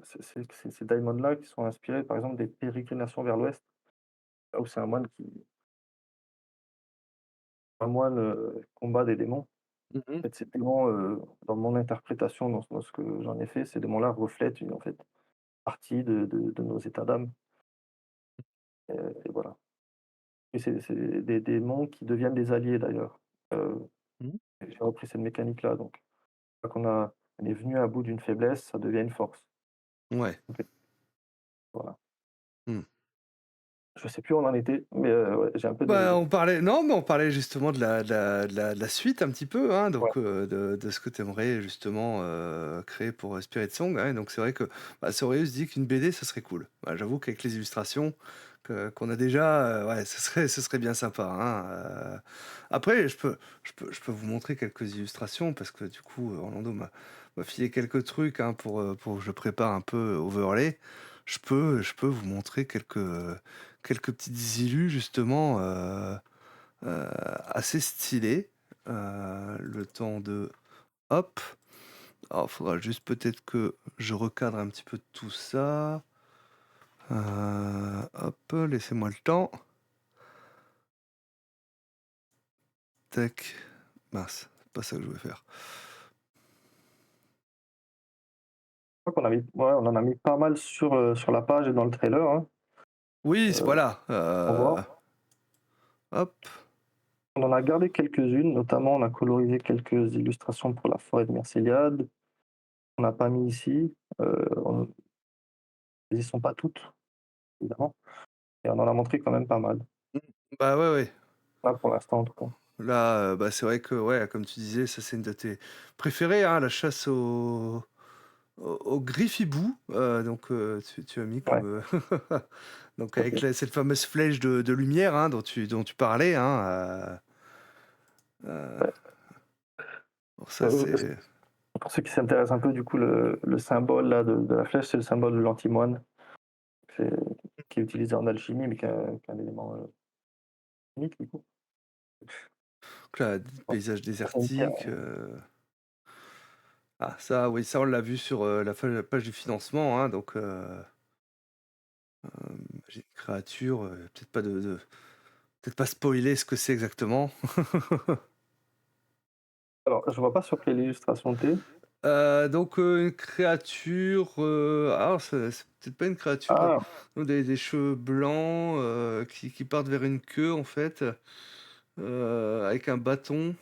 ces daimons-là qui sont inspirés par exemple des pérégrinations vers l'ouest, là où c'est un moine, combat des démons. En Mmh. fait, ces démons, dans mon interprétation, dans ce que j'en ai fait, ces démons-là reflètent une en fait, partie de nos états d'âme, et voilà. Et c'est des démons qui deviennent des alliés d'ailleurs. Heu, Mmh. j'ai repris cette mécanique-là donc, une fois on est venu à bout d'une faiblesse, ça devient une force. Ouais. OK, voilà. Mmh. je sais plus où on en était, mais ouais, j'ai un peu Bah, des on parlait non, mais on parlait justement de la suite un petit peu, hein, ouais, donc de ce que tu aimerais justement, créer pour, Spirit Song, ouais, donc c'est vrai que, bah, Sorius dit qu'une BD, ça serait cool. Bah, j'avoue qu'avec les illustrations qu'on a déjà, ouais, ce serait bien sympa, hein, après je peux vous montrer quelques illustrations parce que du coup, Orlando m'a filé quelques trucs, hein, pour que je prépare un peu Overlay. Je peux vous montrer quelques petites illus justement, assez stylées. Le temps de hop. Alors, faudra juste peut-être que je recadre un petit peu tout ça. Hop, laissez-moi le temps. Tac. Mince, c'est pas ça que je voulais faire. je crois qu'on a mis ouais, on en a mis pas mal sur la page et dans le trailer, hein, Oui, heu, voilà. pour voir. Hop. On en a gardé quelques-unes, notamment on a colorisé quelques illustrations pour la forêt de Mercéliade. On n'a pas mis ici, on elles y sont pas toutes, évidemment, et on en a montré quand même pas mal. Bah ouais, ouais. Là, pour l'instant, en tout cas. Là, bah c'est vrai que, ouais, comme tu disais, ça c'est une de tes préférées, hein, la chasse au Griffibou, donc tu as mis Ouais, comme, donc avec OK. cette fameuse flèche de lumière, hein, dont tu parlais, hein, heu, Ouais, bon ça parce c'est pour ceux qui s'intéressent un peu, du coup, le symbole là de la flèche, c'est le symbole de l'antimoine, c'est qui est utilisé en alchimie, mais qui est un élément, chimique, du coup. donc là, Ouais, paysage ça, c'est une pierre, désertique, ah ça oui, ça on l'a vu sur, la page du financement, hein, donc j'ai une créature, peut-être pas spoiler ce que c'est exactement. alors, je vois pas sur quelle illustration tu es. Donc une créature, alors c'est peut-être pas une créature, Ah! non, des cheveux blancs, qui partent vers une queue en fait, avec un bâton,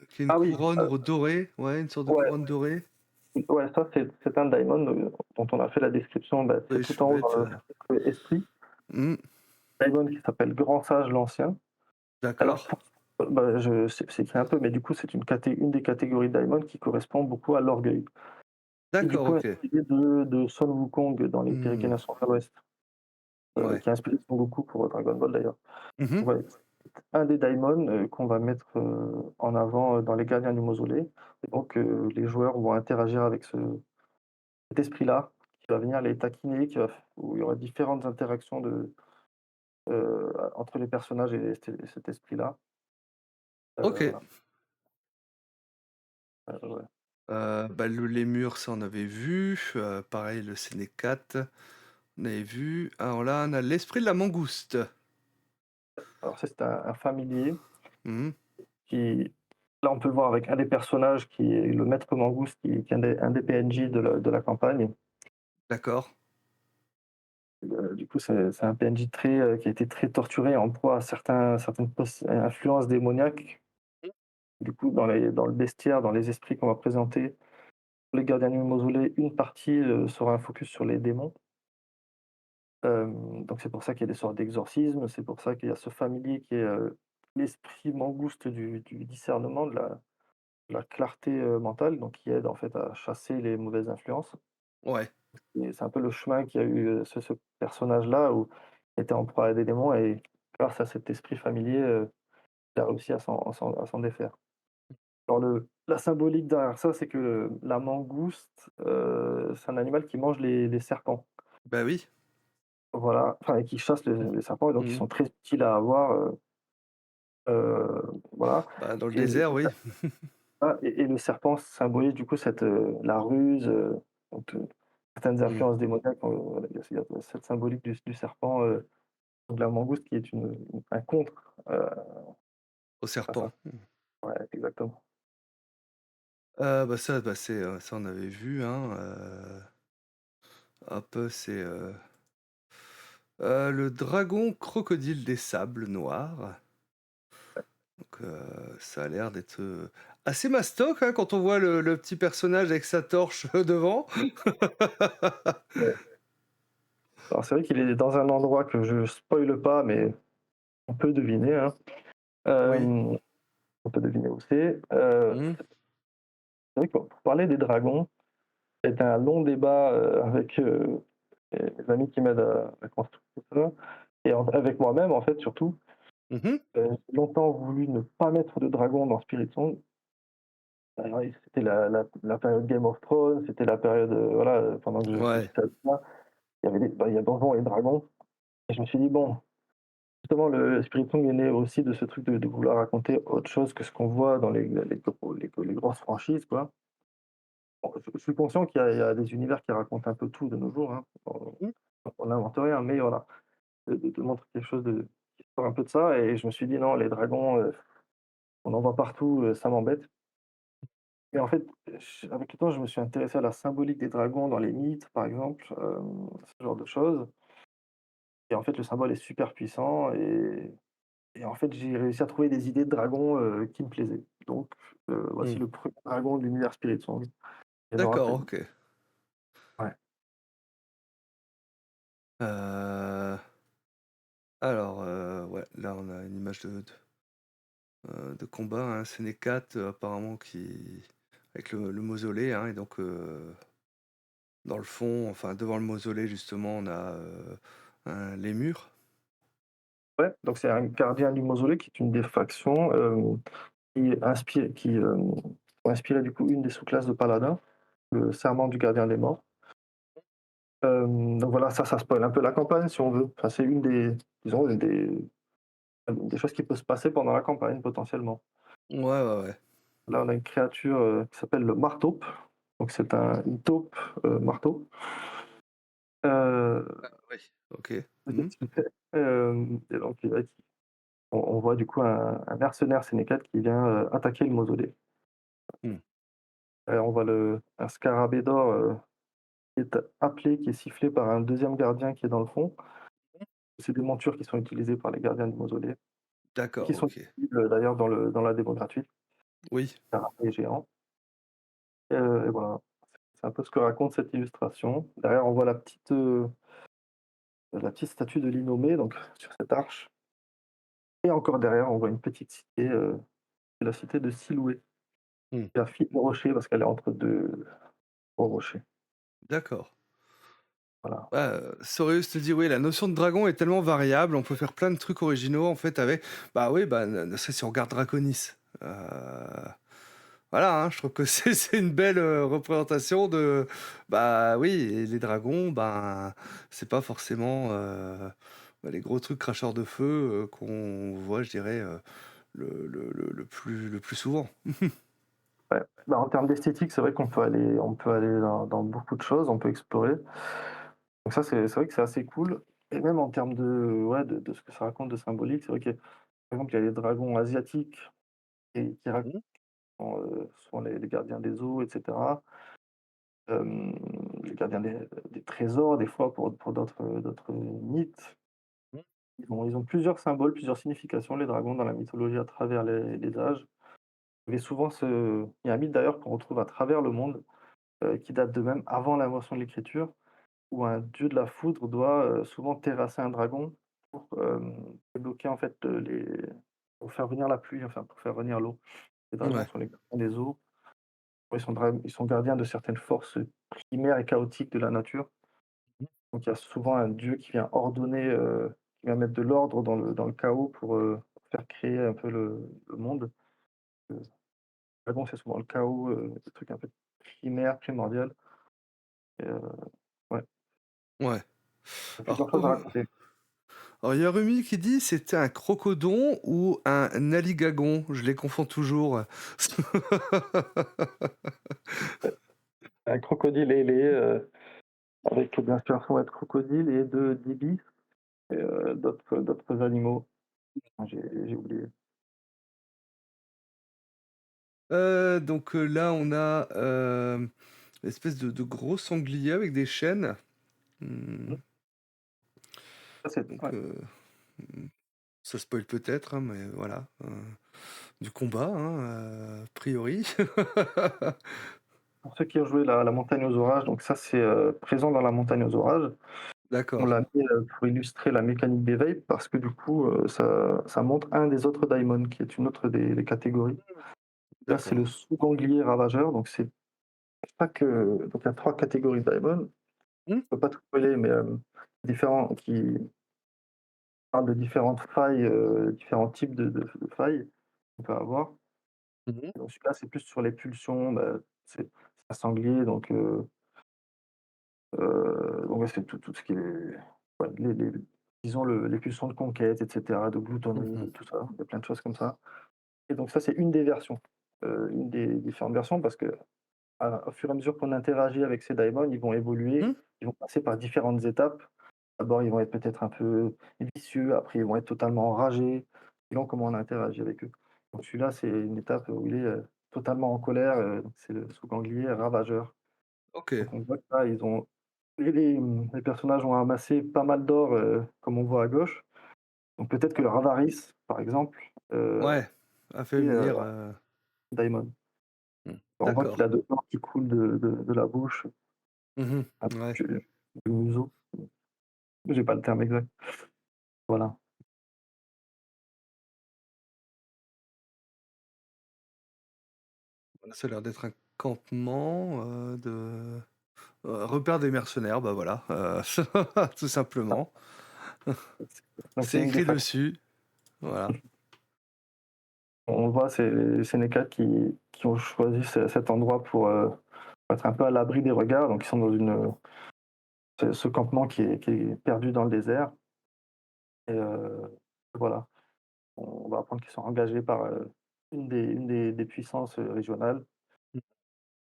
qui a une Ah oui, couronne dorée, ouais, une sorte de ouais, couronne dorée. ouais, ça, c'est un daimon, dont on a fait la description, bah, c'est Les tout cheveux en haut bêtes, dans le chapitre esprit. mmh, Daimon qui s'appelle Grand Sage l'Ancien. Alors d'accord. pour bah, je c'est écrit un peu, mais du coup, c'est une des catégories daimon qui correspond beaucoup à l'orgueil et du D'accord, coup OK. inspiré de Sun Wukong dans les Mmh, Pérégrinations vers l'Ouest, ouais. qui a inspiré Son Goku pour Dragon Ball d'ailleurs. Mmh. Ouais, un des daimons, qu'on va mettre, en avant, dans les gardiens du mausolée, et donc les joueurs vont interagir avec cet esprit-là, qui va venir les taquiner, où il y aura différentes interactions entre les personnages et cet esprit-là. OK. Voilà, ouais. Bah, les murs, ça on avait vu, pareil le Sénécat, on avait vu. Alors là, on a l'esprit de la mangouste. Alors ça, c'est un familier Mmh. qui là, on peut le voir avec un des personnages qui est le maître Mangouste, qui est un des PNJ de la campagne. D'accord. Du coup, c'est un PNJ qui a été très torturé, en proie à certaines influences démoniaques. Du coup, dans le bestiaire, dans les esprits qu'on va présenter, pour les gardiens du mausolée, une partie, sera un focus sur les démons. Donc c'est pour ça qu'il y a des sortes d'exorcismes, c'est pour ça qu'il y a ce familier qui est, l'esprit mangouste du discernement, de la clarté, mentale, donc qui aide en fait à chasser les mauvaises influences, Ouais. et c'est un peu le chemin qu'a eu, ce personnage-là, où il était en proie à des démons, et grâce à cet esprit familier, il a réussi à s'en défaire. Alors la symbolique derrière ça, c'est que la mangouste, c'est un animal qui mange les serpents. Bah oui. Voilà, enfin, et qui chasse les serpents, et donc ils Mmh. sont très utiles à avoir, voilà, Bah, dans le et désert, oui. et le serpent symbolise du coup la ruse, donc certaines Mmh. influences démoniaques, voilà, il y a cette symbolique du serpent, de la mangouste qui est un contre, Au à ça. serpent. Ouais, exactement. Bah, ça, bah, ça on avait vu, hein, hop, le dragon crocodile des sables noirs. Donc, ça a l'air d'être, assez mastoc, hein, quand on voit le petit personnage avec sa torche, devant. Ouais. Alors c'est vrai qu'il est dans un endroit que je spoile pas, mais on peut deviner, hein. Oui. Hem, on peut deviner où c'est. Mmh. C'est vrai que pour parler des dragons, c'était un long débat, avec, les amis qui m'aident à construire tout ça et avec moi-même, en fait, surtout. Mmh. J'ai longtemps voulu ne pas mettre de dragons dans Spirit Song. Oui, c'était la période Game of Thrones, c'était la période, voilà, pendant que je Ouais. j'étais ado là, il y avait il y a Donjons et Dragons et je me suis dit: «Bon». Justement, le Spirit Song est né aussi de ce truc de vouloir raconter autre chose que ce qu'on voit dans les grosses franchises, quoi. Bon, je suis conscient qu'il y a des univers qui racontent un peu tout de nos jours, hein. Mmh. On n'invente rien, mais voilà, de montrer quelque chose qui sort un peu de ça et je me suis dit: «Non, les dragons, on en voit partout, ça m'embête». Et en fait, avec le temps, je me suis intéressé à la symbolique des dragons dans les mythes, par exemple, ce genre de choses. Et en fait, le symbole est super puissant et en fait, j'ai réussi à trouver des idées de dragons, qui me plaisaient. Donc, voici Mmh. le premier dragon de l'univers Spirit Song. Il y en aura D'accord, peut-être. OK. Ouais. Heu, alors, ouais, là, on a une image de combat, hein, Sénécat, apparemment qui avec le mausolée, hein et donc, dans le fond, enfin devant le mausolée justement, on a, un lémur. Ouais, donc c'est un gardien du mausolée qui est une des factions, qui ont inspiré du coup une des sous-classes de paladin, le serment du gardien des morts. Donc voilà, ça spoil un peu la campagne si on veut. Enfin, c'est une des disons une des choses qui peut se passer pendant la campagne potentiellement. Ouais, ouais, ouais. Là, on a une créature, qui s'appelle le martaupe. Donc c'est une taupe, marteau. Heu, Oui, OK. Mmh. et donc ouais, on voit du coup un mercenaire sénécate qui vient, attaquer le mausolée. Mmh. On voit un scarabée d'or, qui est appelé, qui est sifflé par un deuxième gardien qui est dans le fond. C'est des montures qui sont utilisées par les gardiens du mausolée et qui D'accord, sont OK. disponibles d'ailleurs dans la démo gratuite, Oui. scarabée géant. Et voilà, c'est un peu ce que raconte cette illustration. Derrière, on voit la petite statue de l'innommé, donc sur cette arche. Et encore derrière, on voit une petite cité, c'est la cité de Siloué, Mmh. la fille au rocher parce qu'elle est entre 2 gros rochers. D'accord. Voilà. Ouais, Sorius te dit: «Oui, la notion de dragon est tellement variable, on peut faire plein de trucs originaux en fait avec» bah oui, bah, ne serait-ce si on regarde Draconis. Heu, voilà, hein, je trouve que c'est une belle, représentation de bah oui, et les dragons, ben, c'est pas forcément, bah, les gros trucs cracheurs de feu, qu'on voit, je dirais, le plus souvent. Ouais, bah, en termes d'esthétique, c'est vrai qu'on peut aller dans beaucoup de choses, on peut explorer. Donc ça, c'est vrai que c'est assez cool et même en termes de ce que ça raconte de symbolique, c'est vrai que, par exemple, il y a les dragons asiatiques et qui racontent, Mmh. souvent les gardiens des eaux et cetera. Les gardiens des trésors, des fois, pour d'autres mythes. Mmh. Ils ont plusieurs symboles, plusieurs significations, les dragons, dans la mythologie à travers les âges. Mais souvent, il y a un mythe d'ailleurs qu'on retrouve à travers le monde, qui date de même avant l'invention de l'écriture, où un dieu de la foudre doit, souvent terrasser un dragon pour, bloquer en fait, pour faire venir la pluie, enfin pour faire venir l'eau. Les dragons Ouais. sont les gardiens des eaux. Ils sont gardiens de certaines forces primaires et chaotiques de la nature. Donc il y a souvent un dieu qui vient ordonner, qui vient mettre de l'ordre dans le chaos pour faire créer un peu le monde. Le dragon, c'est souvent le chaos, des trucs un peu primaires, primordial et ouais, Ouais. il y a Alors plusieurs choses à raconter. alors il y a Rumi qui dit: «C'était un crocodon ou un alligagon?» Je les confonds toujours. Un crocodile ailé, avec bien sûr ouais, crocodile et d'ibis et d'autres animaux. Ah, j'ai oublié. Donc là, on a, l'espèce de gros sanglier avec des chaînes. Mmh, Mmh. Ça c'est donc ouais. mmh, ça spoil peut-être, hein, mais voilà, du combat, hein, a priori. Pour ceux qui ont joué la montagne aux orages, donc ça c'est, présent dans la montagne aux orages. On D'accord, l'a mis, pour illustrer la mécanique des vapes parce que du coup, ça montre un des autres daimons qui est une autre des catégories. Là, c'est le d'accord. sous-ganglier ravageur, donc c'est pas que donc il y a 3 catégories de daimons. Mmh. Je peux pas tout spoiler, mais, différents qui parlent de différentes failles, différents types de failles qu'on peut avoir. Mmh. Donc celui-là, c'est plus sur les pulsions, bah, c'est un sanglier donc ouais, c'est tout ce qui est ouais, les disons les pulsions de conquête et cetera, de gloutonnerie, de Mmh. tout ça. Il y a plein de choses comme ça et donc ça, c'est une des versions, une des différentes versions parce qu'à au fur et à mesure qu'on interagit avec ces daimons, ils vont évoluer, Mmh. ils vont passer par différentes étapes. D'abord, ils vont être peut-être un peu vicieux, après ils vont être totalement enragés, selon comment on interagit avec eux. Donc celui-là, c'est une étape où il est, totalement en colère, donc c'est le sous-ganglier ravageur. OK. Donc on voit que là, ils ont les personnages ont amassé pas mal d'or, comme on voit à gauche. Donc peut-être que leur avarice, par exemple, Ouais, a fait est, venir, Daimon. On voit qu'il d'accord. a de l'or qui coule de la bouche, Mmh. un peu Ouais. du museau. J'ai pas le terme exact. Voilà. Voilà, ça a l'air d'être un campement, repère des mercenaires, bah, voilà, tout simplement. Donc c'est C'est une des écrit factions. dessus, voilà. On voit, c'est les Sénécales qui ont choisi cet endroit pour être un peu à l'abri des regards. Donc ils sont dans ce campement qui est perdu dans le désert et voilà. On va apprendre qu'ils sont engagés par, une des puissances, régionales.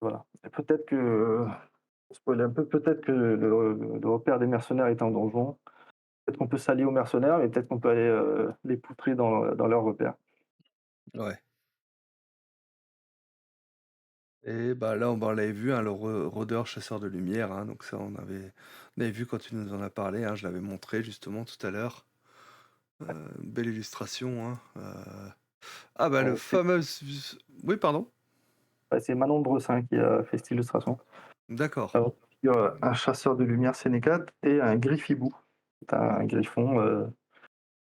Voilà et peut-être que, pour spoiler un peu, peut-être que le repère des mercenaires est un donjon. Peut-être qu'on peut s'allier aux mercenaires, mais peut-être qu'on peut aller, les poutrer dans leur repère. Ouais et bah, là, on l'avait vu, hein, le rôdeur chasseur de lumière, hein, donc ça, on avait vu quand tu nous en as parlé, hein, je l'avais montré justement tout à l'heure. Belle illustration, hein, ah bah, le C'est fameux oui, pardon? ouais, c'est Manon Bressin qui a fait cette illustration. D'accord. Alors, il y a un chasseur de lumière sénécate et un griffibou. C'est un griffon,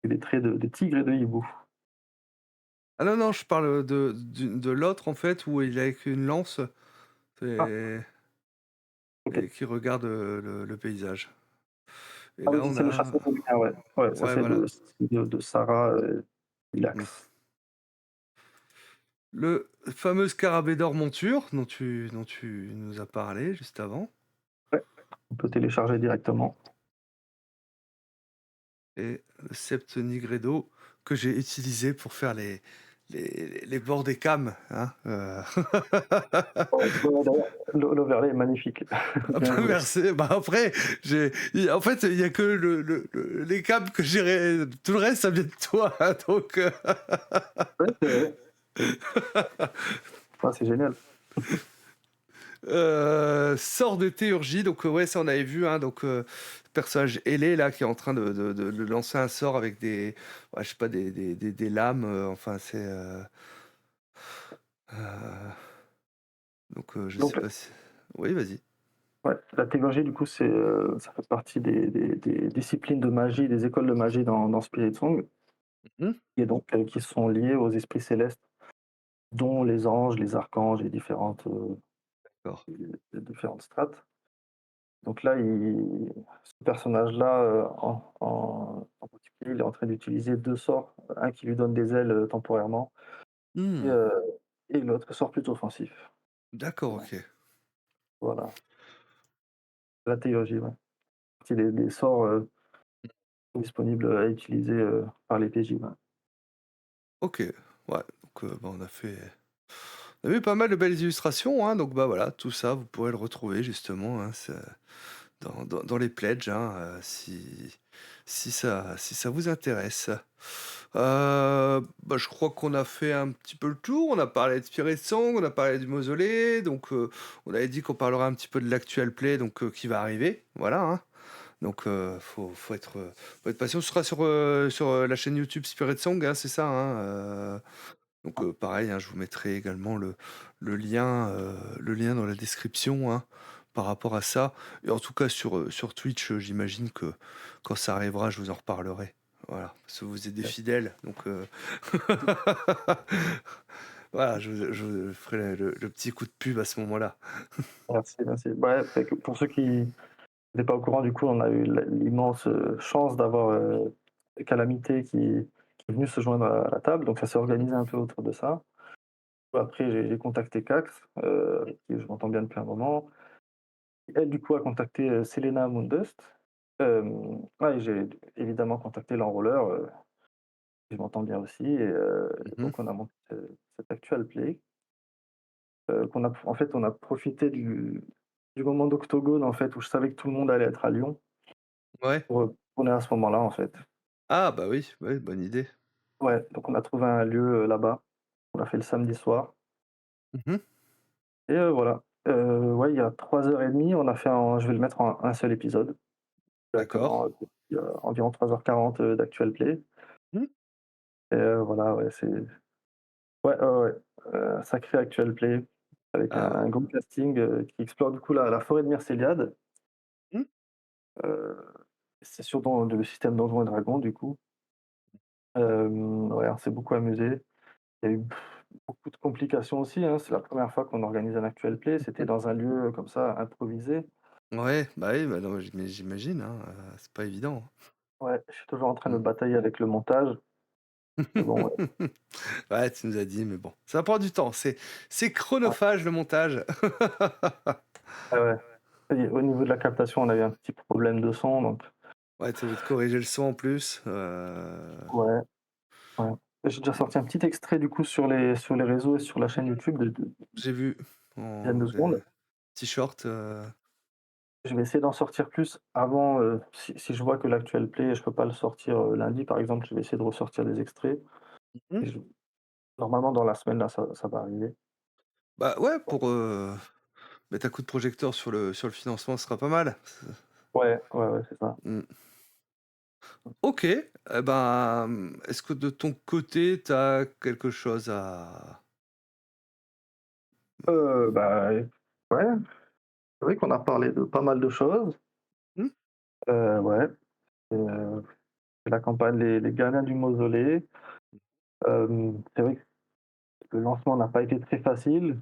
et des traits de tigre et de hibou. Ah non, non, je parle de l'autre, en fait, où il est avec une lance Ah, et OK. qui regarde, le paysage et Ah là, oui, on c'est le a chasseur de lumière, ouais. Ouais, ça ouais, c'est voilà. de Sarah, Mmh. Hylax. Le fameux scarabée d'or monture dont tu nous as parlé juste avant Ouais, on peut télécharger directement. et le Sept Nigredo que j'ai utilisé pour faire les bords des cames, hein, Ouais, ouais, d'ailleurs, l'overlay est magnifique. ah Bien bah, joué. merci. Bah, après, en fait, il y a que les cames que j'ai tout le reste, ça vient de toi, hein, donc Ouais, c'est vrai. Ah, c'est génial. Sort de théurgie, donc ouais, ça on avait vu, hein, donc personnage ailé là qui est en train de lancer un sort avec des, ouais, je sais pas, des lames, enfin c'est, heu, donc je sais Donc pas si oui, vas-y. ouais, la théurgie du coup ça fait partie des disciplines de magie, des écoles de magie dans Spirit Song Mmh. et donc qui sont liées aux esprits célestes, dont les anges, les archanges et D'accord. les différentes strates. Donc là, ce personnage-là, en particulier, il est en train d'utiliser 2 sorts, un qui lui donne des ailes, temporairement et Mmh. heu et l'autre sort plutôt offensif. D'accord, Ouais, OK. voilà, la théurgie, ouais. C'est des sorts, disponibles à utiliser, par les PJ, ouais. OK. Ouais, donc bah, on a vu pas mal de belles illustrations, hein, donc bah, voilà, tout ça, vous pourrez le retrouver justement, hein, dans les pledges, hein, si ça vous intéresse. Bah, je crois qu'on a fait un petit peu le tour. On a parlé de Spirit Song, on a parlé du mausolée, donc on avait dit qu'on parlerait un petit peu de l'actuel play, donc qui va arriver, voilà, hein. Donc faut être patient. Ce sera sur la chaîne YouTube Spirit Song, hein, c'est ça, hein, donc pareil, hein, je vous mettrai également le lien dans la description, hein, par rapport à ça. Et en tout cas sur Twitch, j'imagine que quand ça arrivera, je vous en reparlerai. Voilà, parce que vous êtes des Ouais. fidèles, donc voilà, je ferai le petit coup de pub à ce moment-là. Merci, merci. Ouais, fait que pour ceux qui n'étaient pas au courant, du coup, on a eu l'immense, chance d'avoir, Calamité qui est venu se joindre à la table, donc ça s'est organisé un peu autour de ça. Après j'ai contacté Cax, avec qui je m'entends bien depuis un moment. Elle, du coup, a contacté, Selena Moondust. Ouais, et j'ai évidemment contacté l'enrôleur, je m'entends bien aussi, Mmh. donc on a monté cet actual play, qu'on a en fait, on a profité du moment d'Octogone, en fait, où je savais que tout le monde allait être à Lyon Ouais. pour, tourner à ce moment-là, en fait. Ah bah oui, ouais, bonne idée. Ouais, donc on a trouvé un lieu, là-bas. On l'a fait le samedi soir Mmh. et voilà. Ouais, il y a 3 h 30, on a fait je vais le mettre en un seul épisode D'accord. directement, il y a environ 3 h 40 d'actual play Mmh. et voilà, ouais, c'est ouais, ouais, ouais, sacré actual play avec un Ah ouais. gros casting, qui explore du coup la forêt de Myrcéliade. Mmh. Heu, c'est sur le système Donjons& et Dragons du coup. Ouais, on s'est beaucoup amusé. Il y a eu beaucoup de complications aussi, hein. C'est la première fois qu'on organise un actual play, c'était dans un lieu, comme ça, improvisé. Ouais, bah oui, bah non, mais j'imagine, hein, c'est pas évident. Ouais, je suis toujours en train de Mmh. batailler avec le montage, mais bon, ouais. Ouais, tu nous as dit, mais bon, ça prend du temps, c'est Ouais, chronophage le montage. ouais, ouais. Et au niveau de la captation, on a eu un petit problème de son, donc Ouais, tu es obligé de corriger le son en plus, ouais, ouais. J'ai déjà sorti un petit extrait du coup sur les réseaux et sur la chaîne YouTube de j'ai vu dizaine en de secondes. petit short, Je vais essayer d'en sortir plus avant, si je vois que l'actuel play, je peux pas le sortir, lundi par exemple, je vais essayer de ressortir des extraits mmh, et normalement dans la semaine là, ça va arriver. bah, ouais, pour, mettre un coup de projecteur sur le financement, ce sera pas mal. Ouais, ouais, ouais, c'est ça. Mmh. OK, et ben, est-ce que de ton côté, tu as quelque chose à Bah, ouais, c'est vrai qu'on a parlé de pas mal de choses. mmh? Ouais, heu, la campagne Les Gardiens du Mausolée. C'est vrai que le lancement n'a pas été très facile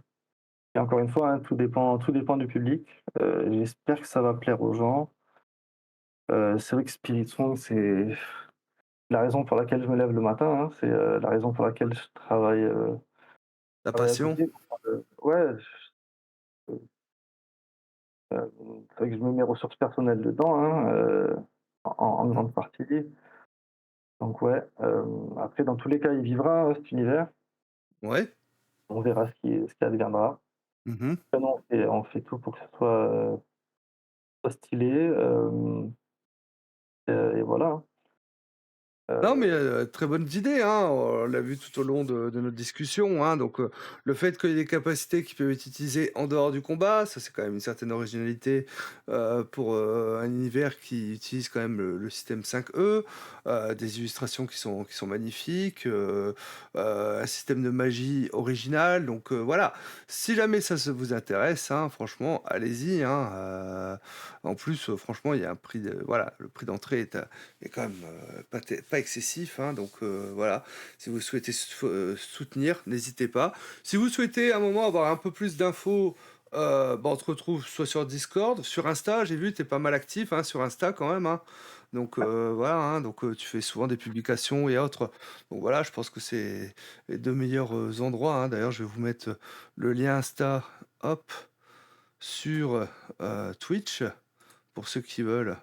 et encore une fois, hein, tout dépend du public. J'espère que ça va plaire aux gens. C'est vrai que Spirit Song, c'est la raison pour laquelle je me lève le matin, hein, c'est, la raison pour laquelle je La travaille à passion? côté. Ouais, c'est vrai que je mets mes ressources personnelles dedans, hein, en Mmh. grande partie. Donc ouais, après dans tous les cas, il vivra, hein, cet univers. Ouais. On verra ce qui adviendra. Mmh. Après non, on fait tout pour que ce soit stylé, et voilà, hein. Non, mais Heu, très bonnes idées, hein, on l'a vu tout au long de notre discussion, hein, donc le fait qu'il y ait des capacités qui peuvent être utilisées en dehors du combat, ça c'est quand même une certaine originalité, pour, un univers qui utilise quand même le système 5E, des illustrations qui sont magnifiques, un système de magie original, donc voilà. Si jamais ça vous intéresse, hein, franchement, allez-y, hein, en plus, franchement, il y a un prix de voilà, le prix d'entrée est quand même, pas excessif, hein, donc voilà. Si vous souhaitez soutenir, n'hésitez pas. Si vous souhaitez à un moment avoir un peu plus d'infos, bah, on te retrouve soit sur Discord, sur Insta, j'ai vu tu es pas mal actif, hein, sur Insta quand même, hein. Donc voilà, hein, donc tu fais souvent des publications et autres. Donc voilà, je pense que c'est les 2 meilleurs, endroits, hein. D'ailleurs, je vais vous mettre, le lien Insta, hop, sur, Twitch, pour ceux qui veulent,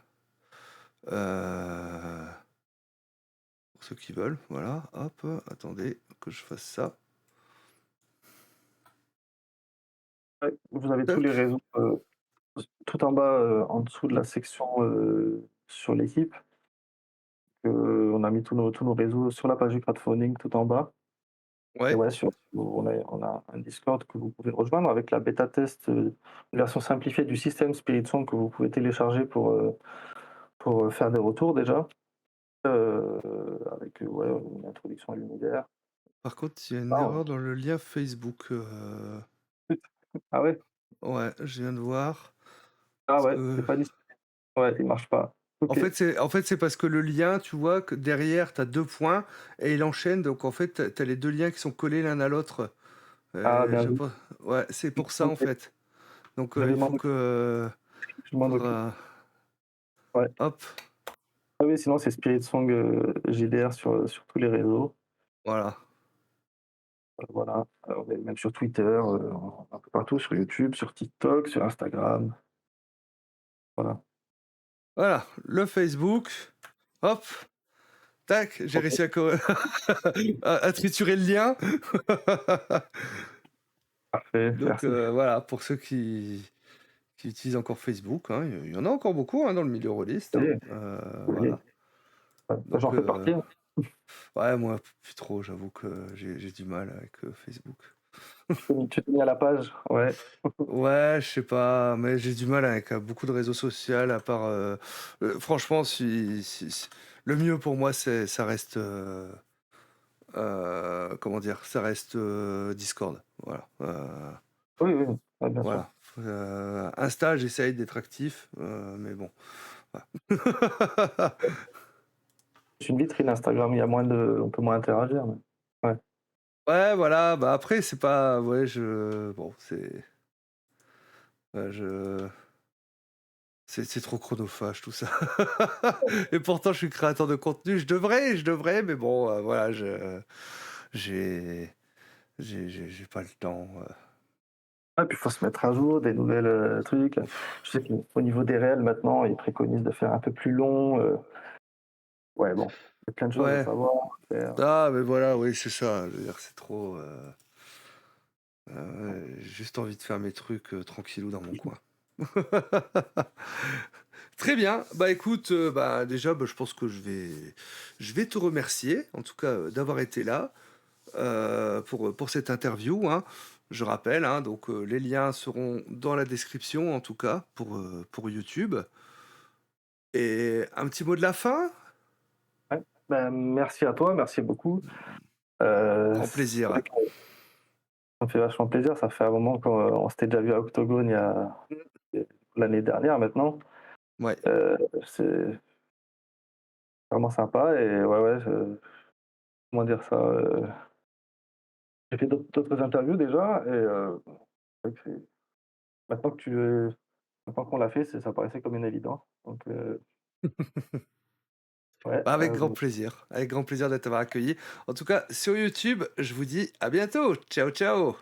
heu pour ceux qui veulent, voilà, hop, attendez que je fasse ça. ouais, vous avez tous Tac. les réseaux, tout en bas, en dessous de la section, sur l'équipe. On a mis tous nos réseaux sur la page du crowdfunding tout en bas et Ouais, ouais, on a un Discord que vous pouvez rejoindre avec la bêta test, une version simplifiée du système Spirit Song que vous pouvez télécharger pour faire des retours déjà, avec, ouais, une introduction à l'univers. par contre, il y a une Ah, erreur dans le lien Facebook, ah ouais? ouais, je viens de voir. Ah Parce ouais, que, c'est pas dis ouais, il marche pas. OK. en fait, c'est parce que le lien, tu vois, que derrière, tu as 2 points et il enchaîne, donc en fait, tu as les 2 liens qui sont collés l'un à l'autre. Ah bien Je vu. sais pas, ouais, c'est pour ça, en OK, fait. Donc je vais il m'en faut occuper, que, je m'en occupe. faudra Ouais. hop, Ah oui, sinon c'est Spirit Song, JDR sur tous les réseaux. voilà. Voilà, on est même sur Twitter, un peu partout, sur YouTube, sur TikTok, sur Instagram, voilà. Voilà, le Facebook, hop, tac, j'ai OK, réussi à co à triturer le lien. parfait, Donc merci. voilà, pour ceux qui utilisent encore Facebook, hein, il y en a encore beaucoup, hein, dans le milieu rôliste, hein, Oui, oui, voilà. ouais, Donc j'en fais partie, hein. ouais, moi, plus trop, j'avoue que j'ai du mal avec, Facebook. Tu t'es mis à la page? Ouais. Ouais, je sais pas, mais j'ai du mal avec, beaucoup de réseaux sociaux à part, franchement, si le mieux pour moi, ça reste, comment dire? Ça reste, Discord, voilà, Oui, oui, ouais, bien sûr. voilà, Insta, j'essaye d'être actif, mais bon, voilà. C'est une vitrine Instagram, il y a moins de on peut moins interagir, mais ouais. Ouais, voilà, bah, après c'est pas ouais, je bon, je c'est trop chronophage tout ça. Et pourtant je suis créateur de contenu, je devrais, mais bon, voilà, j'ai j'ai pas le temps, Ouais, puis il faut se mettre à jour, des nouvelles, trucs. Je sais qu'au niveau des réels maintenant, ils préconisent de faire un peu plus long, ouais, bon, il y a plein de choses à ouais, savoir, à faire. ah, mais voilà, oui, c'est ça, je veux dire, c'est trop, j'ai juste envie de faire mes trucs, tranquillou dans mon coin. Très bien. Bah écoute, bah déjà, bah, je pense que je vais te remercier, en tout cas, d'avoir été là pour cette interview, hein. Je rappelle, hein, donc les liens seront dans la description, en tout cas, pour YouTube. Et un petit mot de la fin? Ouais, bah, merci à toi, merci beaucoup. Grand C'est plaisir. vrai que ça me fait vachement plaisir, ça fait un moment qu'on s'était déjà vu à Octogone l'année dernière maintenant. Ouais. C'est vraiment sympa et ouais, ouais, comment dire ça? J'ai fait d'autres interviews déjà et c'est vrai que c'est maintenant que maintenant qu'on l'a fait, ça paraissait comme une évidence donc ouais, Bah, avec grand plaisir de t'avoir accueilli. En tout cas, sur YouTube, je vous dis à bientôt. Ciao, ciao.